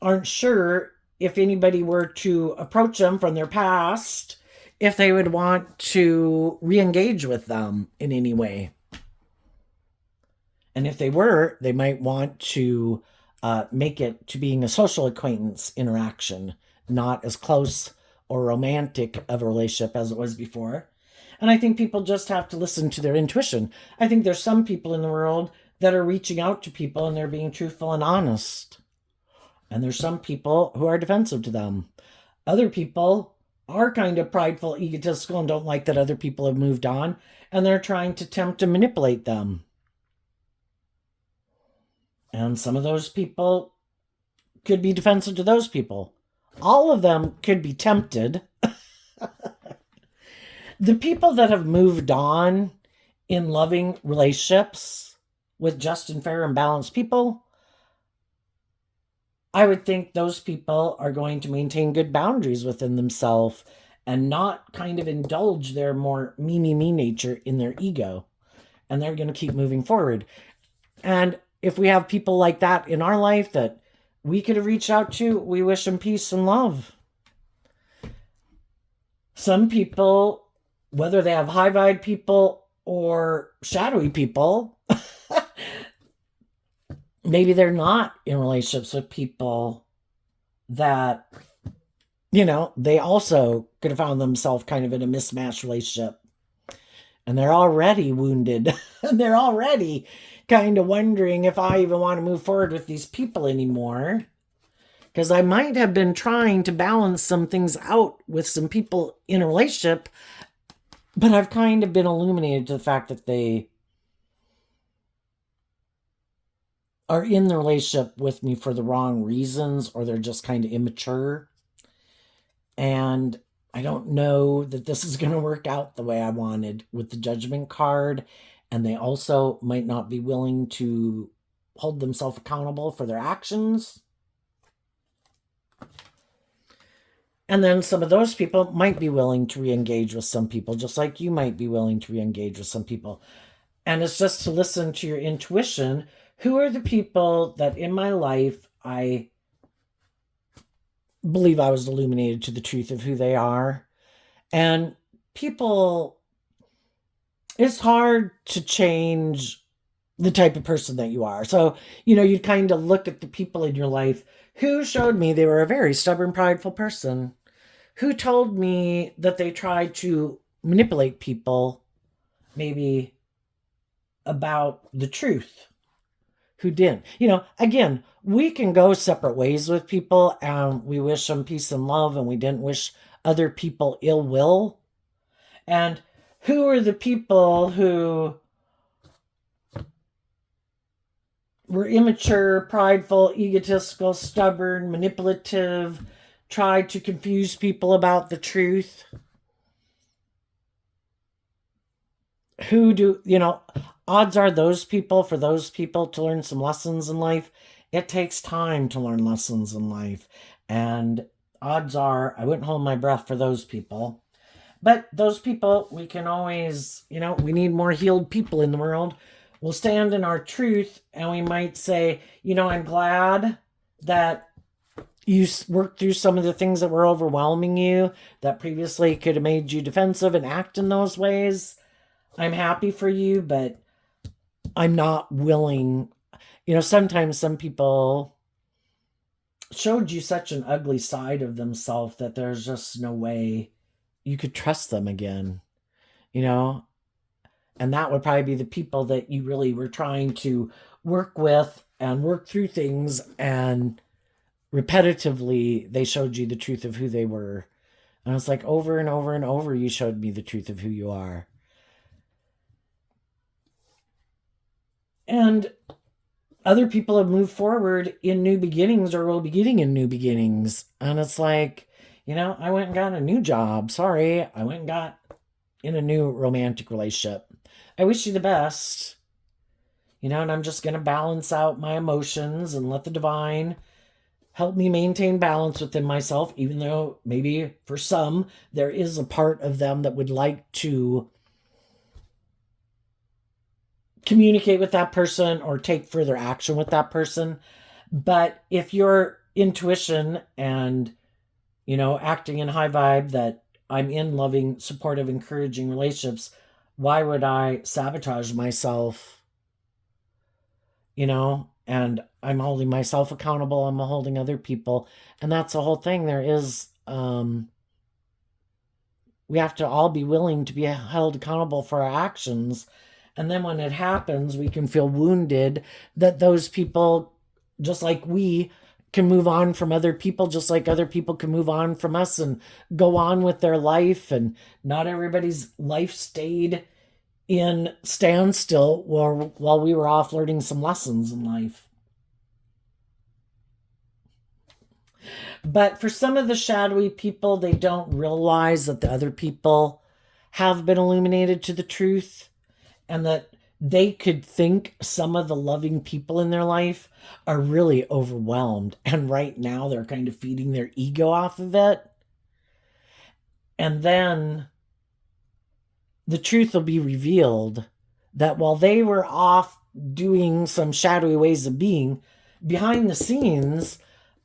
aren't sure if anybody were to approach them from their past, if they would want to re-engage with them in any way. And if they were, they might want to make it to being a social acquaintance interaction, not as close or romantic of a relationship as it was before. And I think people just have to listen to their intuition. I think there's some people in the world that are reaching out to people and they're being truthful and honest. And there's some people who are defensive to them. Other people are kind of prideful, egotistical, and don't like that other people have moved on, and they're trying to tempt and manipulate them. And some of those people could be defensive to those people. All of them could be tempted. The people that have moved on in loving relationships with just and fair and balanced people, I would think those people are going to maintain good boundaries within themselves and not kind of indulge their more me nature in their ego. And they're going to keep moving forward. And if we have people like that in our life that we could have reached out to, we wish them peace and love. Some people, whether they have high vibe people or shadowy people, maybe they're not in relationships with people that, they also could have found themselves kind of in a mismatched relationship. And they're already wounded. And they're already kind of wondering if I even want to move forward with these people anymore. Because I might have been trying to balance some things out with some people in a relationship, but I've kind of been illuminated to the fact that they are in the relationship with me for the wrong reasons, or they're just kind of immature. And I don't know that this is going to work out the way I wanted with the Judgment card. And they also might not be willing to hold themselves accountable for their actions. And then some of those people might be willing to re-engage with some people, just like you might be willing to re-engage with some people. And it's just to listen to your intuition. Who are the people that in my life I believe I was illuminated to the truth of who they are? And people, it's hard to change the type of person that you are. So, you kind of look at the people in your life who showed me they were a very stubborn, prideful person, who told me that they tried to manipulate people, maybe about the truth, who didn't. Again, we can go separate ways with people, and we wish them peace and love, and we didn't wish other people ill will. And who are the people who were immature, prideful, egotistical, stubborn, manipulative, tried to confuse people about the truth? Who do, odds are for those people to learn some lessons in life, it takes time to learn lessons in life. And odds are I wouldn't hold my breath for those people. But those people, we can always, we need more healed people in the world. We'll stand in our truth, and we might say, I'm glad that you worked through some of the things that were overwhelming you, that previously could have made you defensive and act in those ways. I'm happy for you, but I'm not willing. Sometimes some people showed you such an ugly side of themselves that there's just no way you could trust them again, you know? And that would probably be the people that you really were trying to work with and work through things, and repetitively they showed you the truth of who they were. And it's like over and over and over, you showed me the truth of who you are. And other people have moved forward in new beginnings or will be getting in new beginnings. And it's like, I went and got a new job. Sorry, I went and got in a new romantic relationship. I wish you the best. And I'm just going to balance out my emotions and let the divine help me maintain balance within myself, even though maybe for some there is a part of them that would like to communicate with that person or take further action with that person. But if your intuition and, acting in high vibe that I'm in loving, supportive, encouraging relationships, why would I sabotage myself? And I'm holding myself accountable, I'm holding other people. And that's the whole thing. We have to all be willing to be held accountable for our actions. And then when it happens, we can feel wounded that those people, just like we, can move on from other people, just like other people can move on from us and go on with their life. And not everybody's life stayed in standstill while we were off learning some lessons in life. But for some of the shadowy people, they don't realize that the other people have been illuminated to the truth, and that they could think some of the loving people in their life are really overwhelmed. And right now they're kind of feeding their ego off of it. And then the truth will be revealed that while they were off doing some shadowy ways of being, behind the scenes,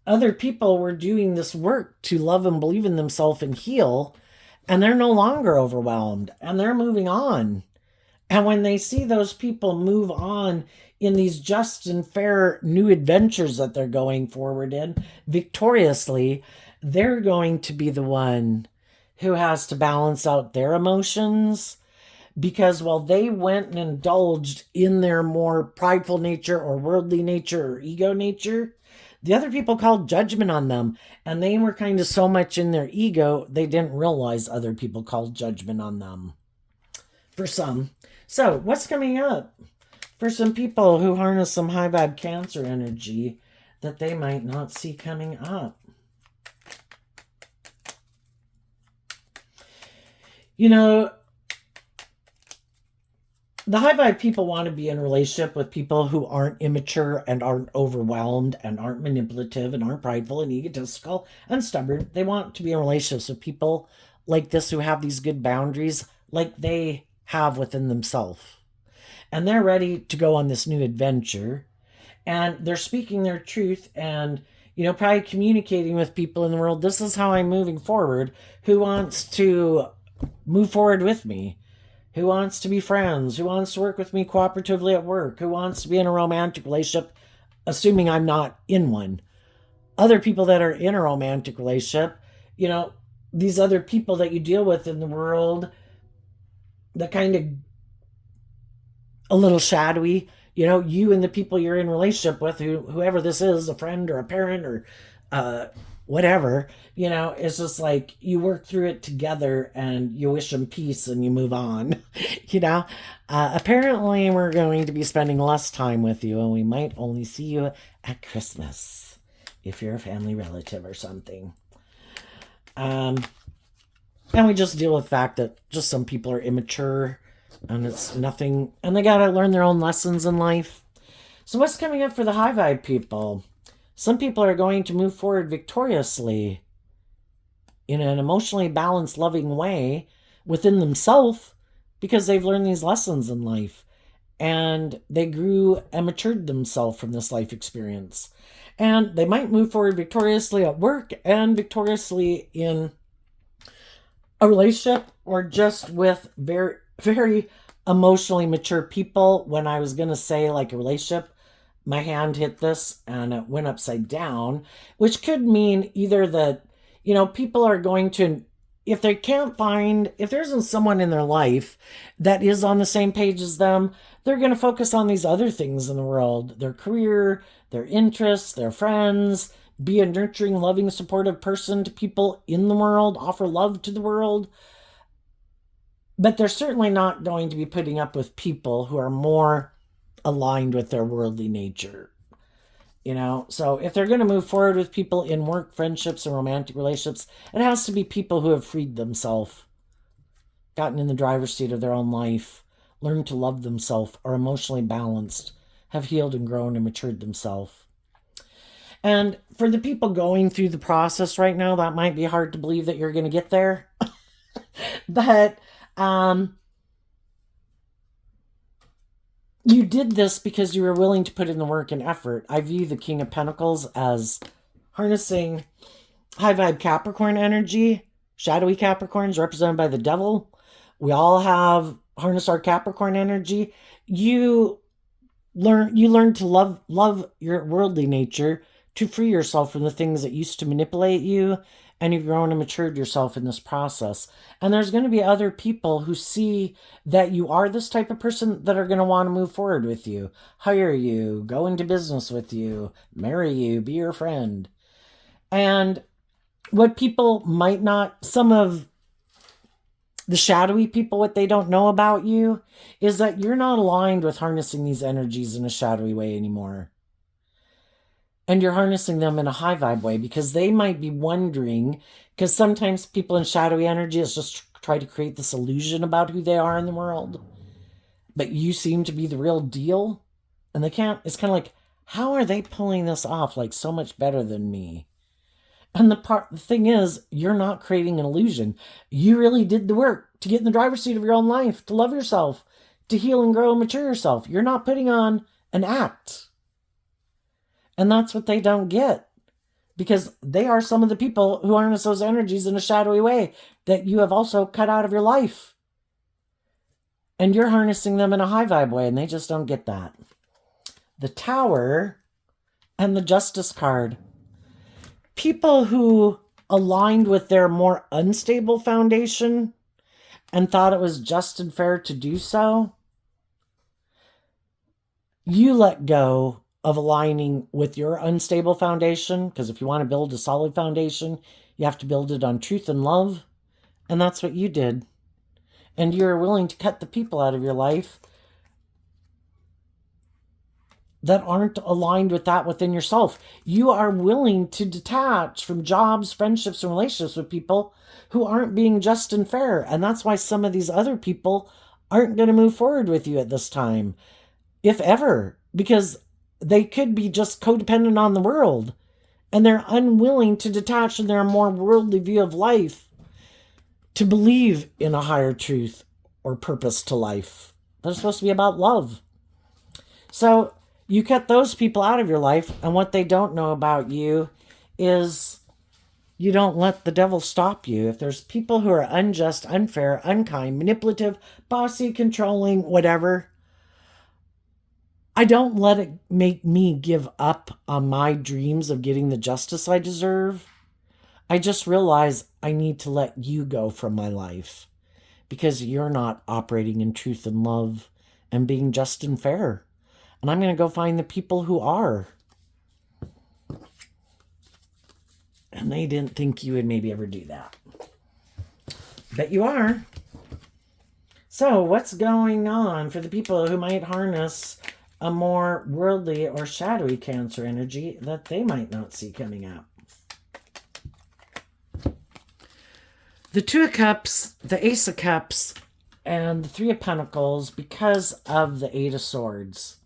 other people were doing this work to love and believe in themselves and heal, and they're no longer overwhelmed and they're moving on. And when they see those people move on in these just and fair new adventures that they're going forward in victoriously, they're going to be the one who has to balance out their emotions, because while they went and indulged in their more prideful nature or worldly nature or ego nature, the other people called judgment on them, and they were kind of so much in their ego they didn't realize other people called judgment on them. For some. So, what's coming up for some people who harness some high vibe Cancer energy that they might not see coming up? The high vibe people want to be in a relationship with people who aren't immature and aren't overwhelmed and aren't manipulative and aren't prideful and egotistical and stubborn. They want to be in relationships with people like this who have these good boundaries like they have within themselves. And they're ready to go on this new adventure. And they're speaking their truth and, probably communicating with people in the world. This is how I'm moving forward. Who wants to move forward with me? Who wants to be friends? Who wants to work with me cooperatively at work? Who wants to be in a romantic relationship, assuming I'm not in one? Other people that are in a romantic relationship, these other people that you deal with in the world that kind of a little shadowy, you and the people you're in relationship with, whoever this is, a friend or a parent or whatever, it's just like you work through it together and you wish them peace and you move on. Apparently we're going to be spending less time with you, and we might only see you at Christmas if you're a family relative or something. And we just deal with the fact that just some people are immature and it's nothing, and they gotta learn their own lessons in life. So what's coming up for the high vibe people? Some people are going to move forward victoriously in an emotionally balanced, loving way within themselves because they've learned these lessons in life and they grew and matured themselves from this life experience. And they might move forward victoriously at work and victoriously in a relationship or just with very, very emotionally mature people. When I was going to say like a relationship, my hand hit this and it went upside down, which could mean either that, people are going to, if they can't find, if there isn't someone in their life that is on the same page as them, they're going to focus on these other things in the world, their career, their interests, their friends, be a nurturing, loving, supportive person to people in the world, offer love to the world. But they're certainly not going to be putting up with people who are more aligned with their worldly nature. So if they're going to move forward with people in work, friendships, and romantic relationships, it has to be people who have freed themselves, gotten in the driver's seat of their own life, learned to love themselves, are emotionally balanced, have healed and grown and matured themselves. And for the people going through the process right now, that might be hard to believe that you're going to get there. But you did this because you were willing to put in the work and effort. I view the King of Pentacles as harnessing high vibe Capricorn energy. Shadowy Capricorns represented by the devil. We all have harness our Capricorn energy. You learn to love your worldly nature, to free yourself from the things that used to manipulate you, and you've grown and matured yourself in this process. And there's going to be other people who see that you are this type of person that are going to want to move forward with you, hire you, go into business with you, marry you, be your friend. And what people might not, some of the shadowy people, what they don't know about you is that you're not aligned with harnessing these energies in a shadowy way anymore. And you're harnessing them in a high vibe way, because they might be wondering, because sometimes people in shadowy energy is just try to create this illusion about who they are in the world. But you seem to be the real deal. And they can't, it's kind of like, how are they pulling this off like so much better than me? And the thing is, you're not creating an illusion. You really did the work to get in the driver's seat of your own life, to love yourself, to heal and grow and mature yourself. You're not putting on an act. And that's what they don't get, because they are some of the people who harness those energies in a shadowy way that you have also cut out of your life. And you're harnessing them in a high vibe way, and they just don't get that. The Tower and the Justice card. People who aligned with their more unstable foundation and thought it was just and fair to do so, you let go of aligning with your unstable foundation, because if you want to build a solid foundation, you have to build it on truth and love. And that's what you did. And you're willing to cut the people out of your life that aren't aligned with that within yourself. You are willing to detach from jobs, friendships, and relationships with people who aren't being just and fair. And that's why some of these other people aren't going to move forward with you at this time, if ever, because they could be just codependent on the world, and they're unwilling to detach in their more worldly view of life to believe in a higher truth or purpose to life. They're supposed to be about love. So you cut those people out of your life, and what they don't know about you is you don't let the devil stop you. If there's people who are unjust, unfair, unkind, manipulative, bossy, controlling, whatever, I don't let it make me give up on my dreams of getting the justice I deserve. I just realize I need to let you go from my life, because you're not operating in truth and love and being just and fair. And I'm going to go find the people who are. And they didn't think you would maybe ever do that. But you are. So what's going on for the people who might harness a more worldly or shadowy Cancer energy that they might not see coming up? The Two of Cups, the Ace of Cups, and the Three of Pentacles, because of the Eight of Swords.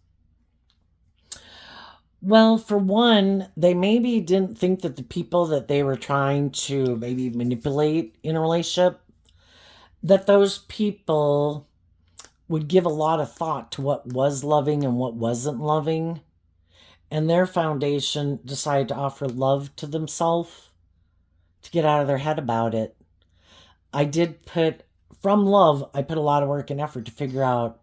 Well, for one, they maybe didn't think that the people that they were trying to maybe manipulate in a relationship, that those people would give a lot of thought to what was loving and what wasn't loving. And their foundation decided to offer love to themselves to get out of their head about it. I did put from love, I put a lot of work and effort to figure out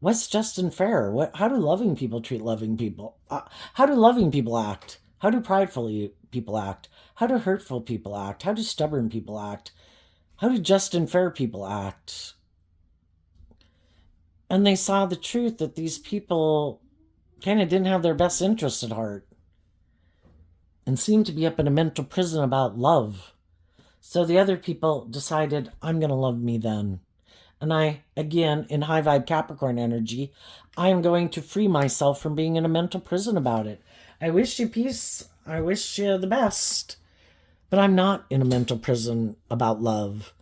what's just and fair. How do loving people treat loving people? How do loving people act? How do prideful people act? How do hurtful people act? How do stubborn people act? How do just and fair people act? And they saw the truth that these people kind of didn't have their best interests at heart and seemed to be up in a mental prison about love. So the other people decided, I'm going to love me then. And I, again, in high vibe Capricorn energy, I am going to free myself from being in a mental prison about it. I wish you peace. I wish you the best. But I'm not in a mental prison about love.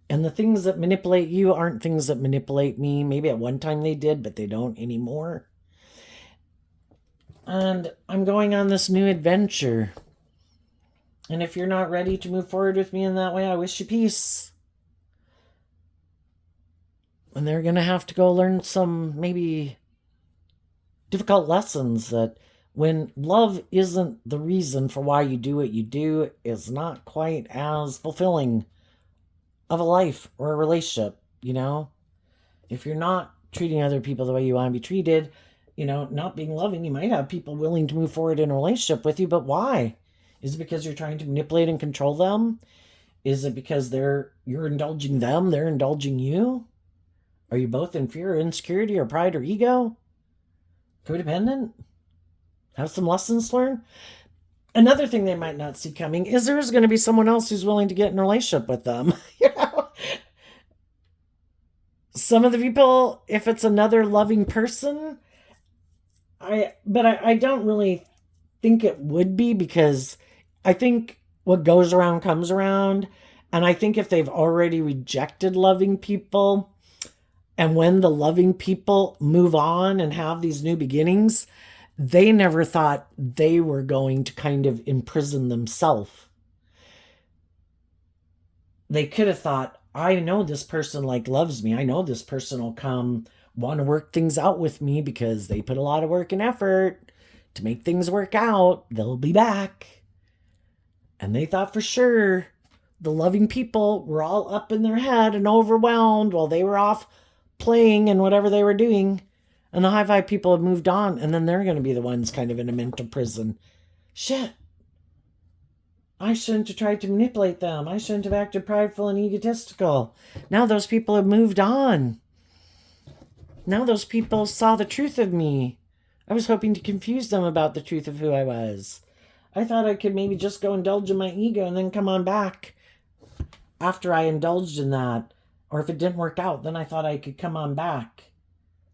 And the things that manipulate you aren't things that manipulate me. Maybe at one time they did, but they don't anymore. And I'm going on this new adventure. And if you're not ready to move forward with me in that way, I wish you peace. And they're going to have to go learn some maybe difficult lessons that when love isn't the reason for why you do what you do, is not quite as fulfilling of a life or a relationship, you know? If you're not treating other people the way you want to be treated, not being loving, you might have people willing to move forward in a relationship with you, but why? Is it because you're trying to manipulate and control them? Is it because you're indulging them, they're indulging you? Are you both in fear or insecurity or pride or ego? Codependent? Have some lessons learned? Another thing they might not see coming is there's going to be someone else who's willing to get in a relationship with them. Some of the people, if it's another loving person, I don't really think it would be, because I think what goes around comes around. And I think if they've already rejected loving people, and when the loving people move on and have these new beginnings, they never thought they were going to kind of imprison themselves. They could have thought, I know this person loves me. I know this person will come want to work things out with me because they put a lot of work and effort to make things work out. They'll be back. And they thought for sure the loving people were all up in their head and overwhelmed while they were off playing and whatever they were doing. And the high vibe people have moved on, and then they're going to be the ones kind of in a mental prison. Shit. I shouldn't have tried to manipulate them. I shouldn't have acted prideful and egotistical. Now those people have moved on. Now those people saw the truth of me. I was hoping to confuse them about the truth of who I was. I thought I could maybe just go indulge in my ego and then come on back after I indulged in that. Or if it didn't work out, then I thought I could come on back.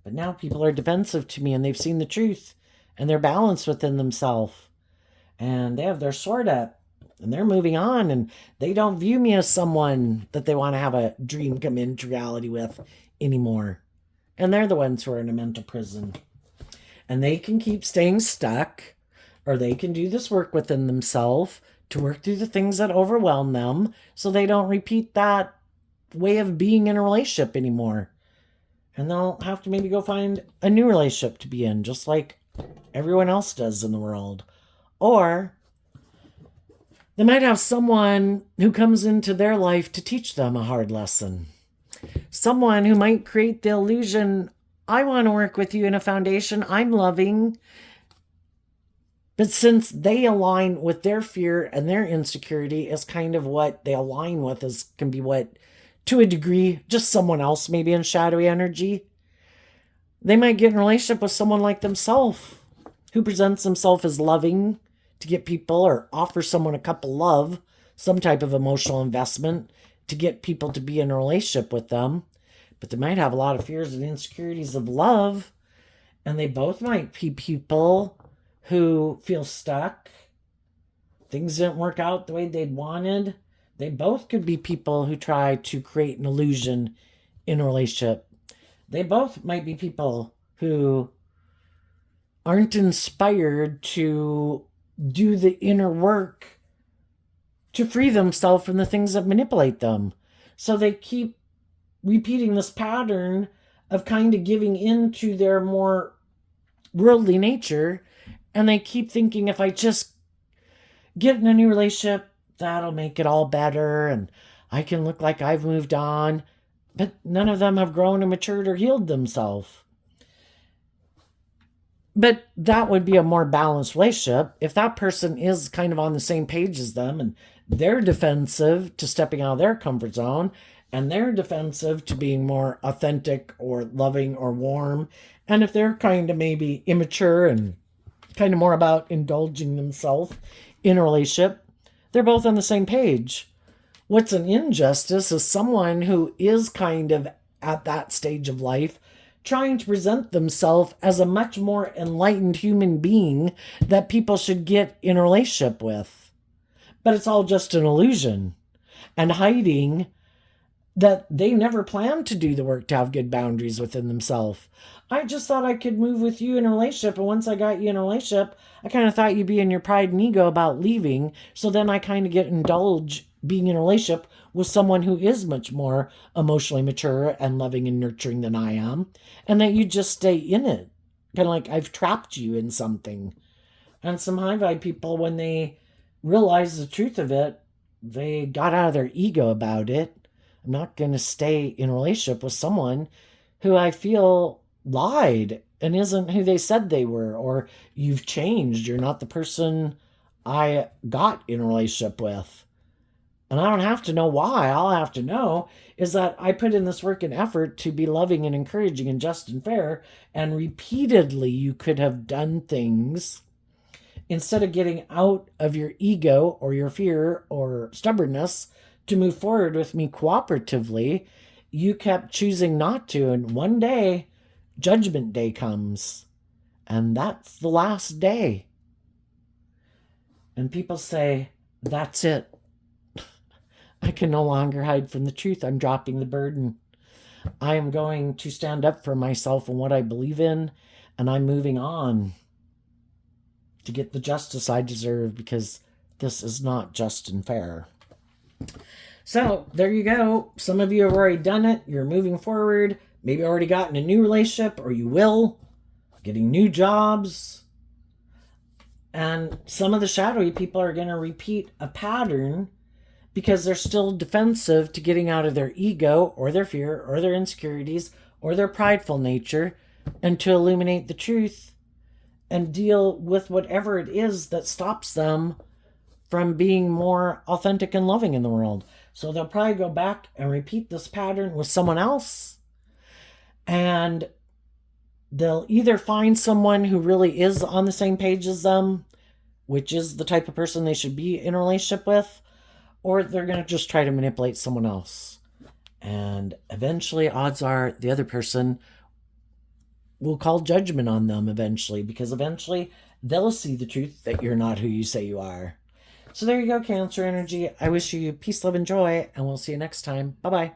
But now people are defensive to me, and they've seen the truth, and they're balanced within themselves. And they have their sword up, and they're moving on, and they don't view me as someone that they want to have a dream come into reality with anymore. And they're the ones who are in a mental prison. And they can keep staying stuck, or they can do this work within themselves to work through the things that overwhelm them so they don't repeat that way of being in a relationship anymore. And they'll have to maybe go find a new relationship to be in, just like everyone else does in the world. Or they might have someone who comes into their life to teach them a hard lesson. Someone who might create the illusion, I want to work with you in a foundation I'm loving. But since they align with their fear and their insecurity is kind of what they align with, can be what, to a degree, just someone else maybe in shadowy energy. They might get in a relationship with someone like themselves who presents themselves as loving to get people, or offer someone a couple love, some type of emotional investment to get people to be in a relationship with them. But they might have a lot of fears and insecurities of love, and they both might be people who feel stuck. Things didn't work out the way they'd wanted. They both could be people who try to create an illusion in a relationship. They both might be people who aren't inspired to do the inner work to free themselves from the things that manipulate them. So they keep repeating this pattern of kind of giving in to their more worldly nature. And they keep thinking, if I just get in a new relationship, that'll make it all better, and I can look like I've moved on. but none of them have grown and matured or healed themselves. But that would be a more balanced relationship if that person is kind of on the same page as them and they're defensive to stepping out of their comfort zone and they're defensive to being more authentic or loving or warm. And if they're kind of maybe immature and kind of more about indulging themselves in a relationship, they're both on the same page. What's an injustice is someone who is kind of at that stage of life trying to present themselves as a much more enlightened human being that people should get in a relationship with. But it's all just an illusion and hiding that they never planned to do the work to have good boundaries within themselves. I just thought I could move with you in a relationship, and once I got you in a relationship, I kind of thought you'd be in your pride and ego about leaving, so then I kind of get indulged being in a relationship with someone who is much more emotionally mature and loving and nurturing than I am, and that you just stay in it. Kind of like I've trapped you in something. And some high vibe people, when they realize the truth of it, they got out of their ego about it. I'm not going to stay in a relationship with someone who I feel lied and isn't who they said they were, or you've changed. You're not the person I got in a relationship with. And I don't have to know why. All I have to know is that I put in this work and effort to be loving and encouraging and just and fair. And repeatedly, you could have done things instead of getting out of your ego or your fear or stubbornness to move forward with me cooperatively. You kept choosing not to. And one day, Judgment Day comes. And that's the last day. And people say, that's it. I can no longer hide from the truth. I'm dropping the burden. I am going to stand up for myself and what I believe in, and I'm moving on to get the justice I deserve, because this is not just and fair. So there you go. Some of you have already done it. You're moving forward. Maybe already gotten a new relationship, or you will. Getting new jobs. And some of the shadowy people are going to repeat a pattern because they're still defensive to getting out of their ego or their fear or their insecurities or their prideful nature, and to illuminate the truth and deal with whatever it is that stops them from being more authentic and loving in the world. So they'll probably go back and repeat this pattern with someone else, and they'll either find someone who really is on the same page as them, which is the type of person they should be in a relationship with, or they're going to just try to manipulate someone else. And eventually, odds are the other person will call judgment on them eventually, because eventually they'll see the truth that you're not who you say you are. So there you go, Cancer energy. I wish you peace, love, and joy, and we'll see you next time. Bye-bye.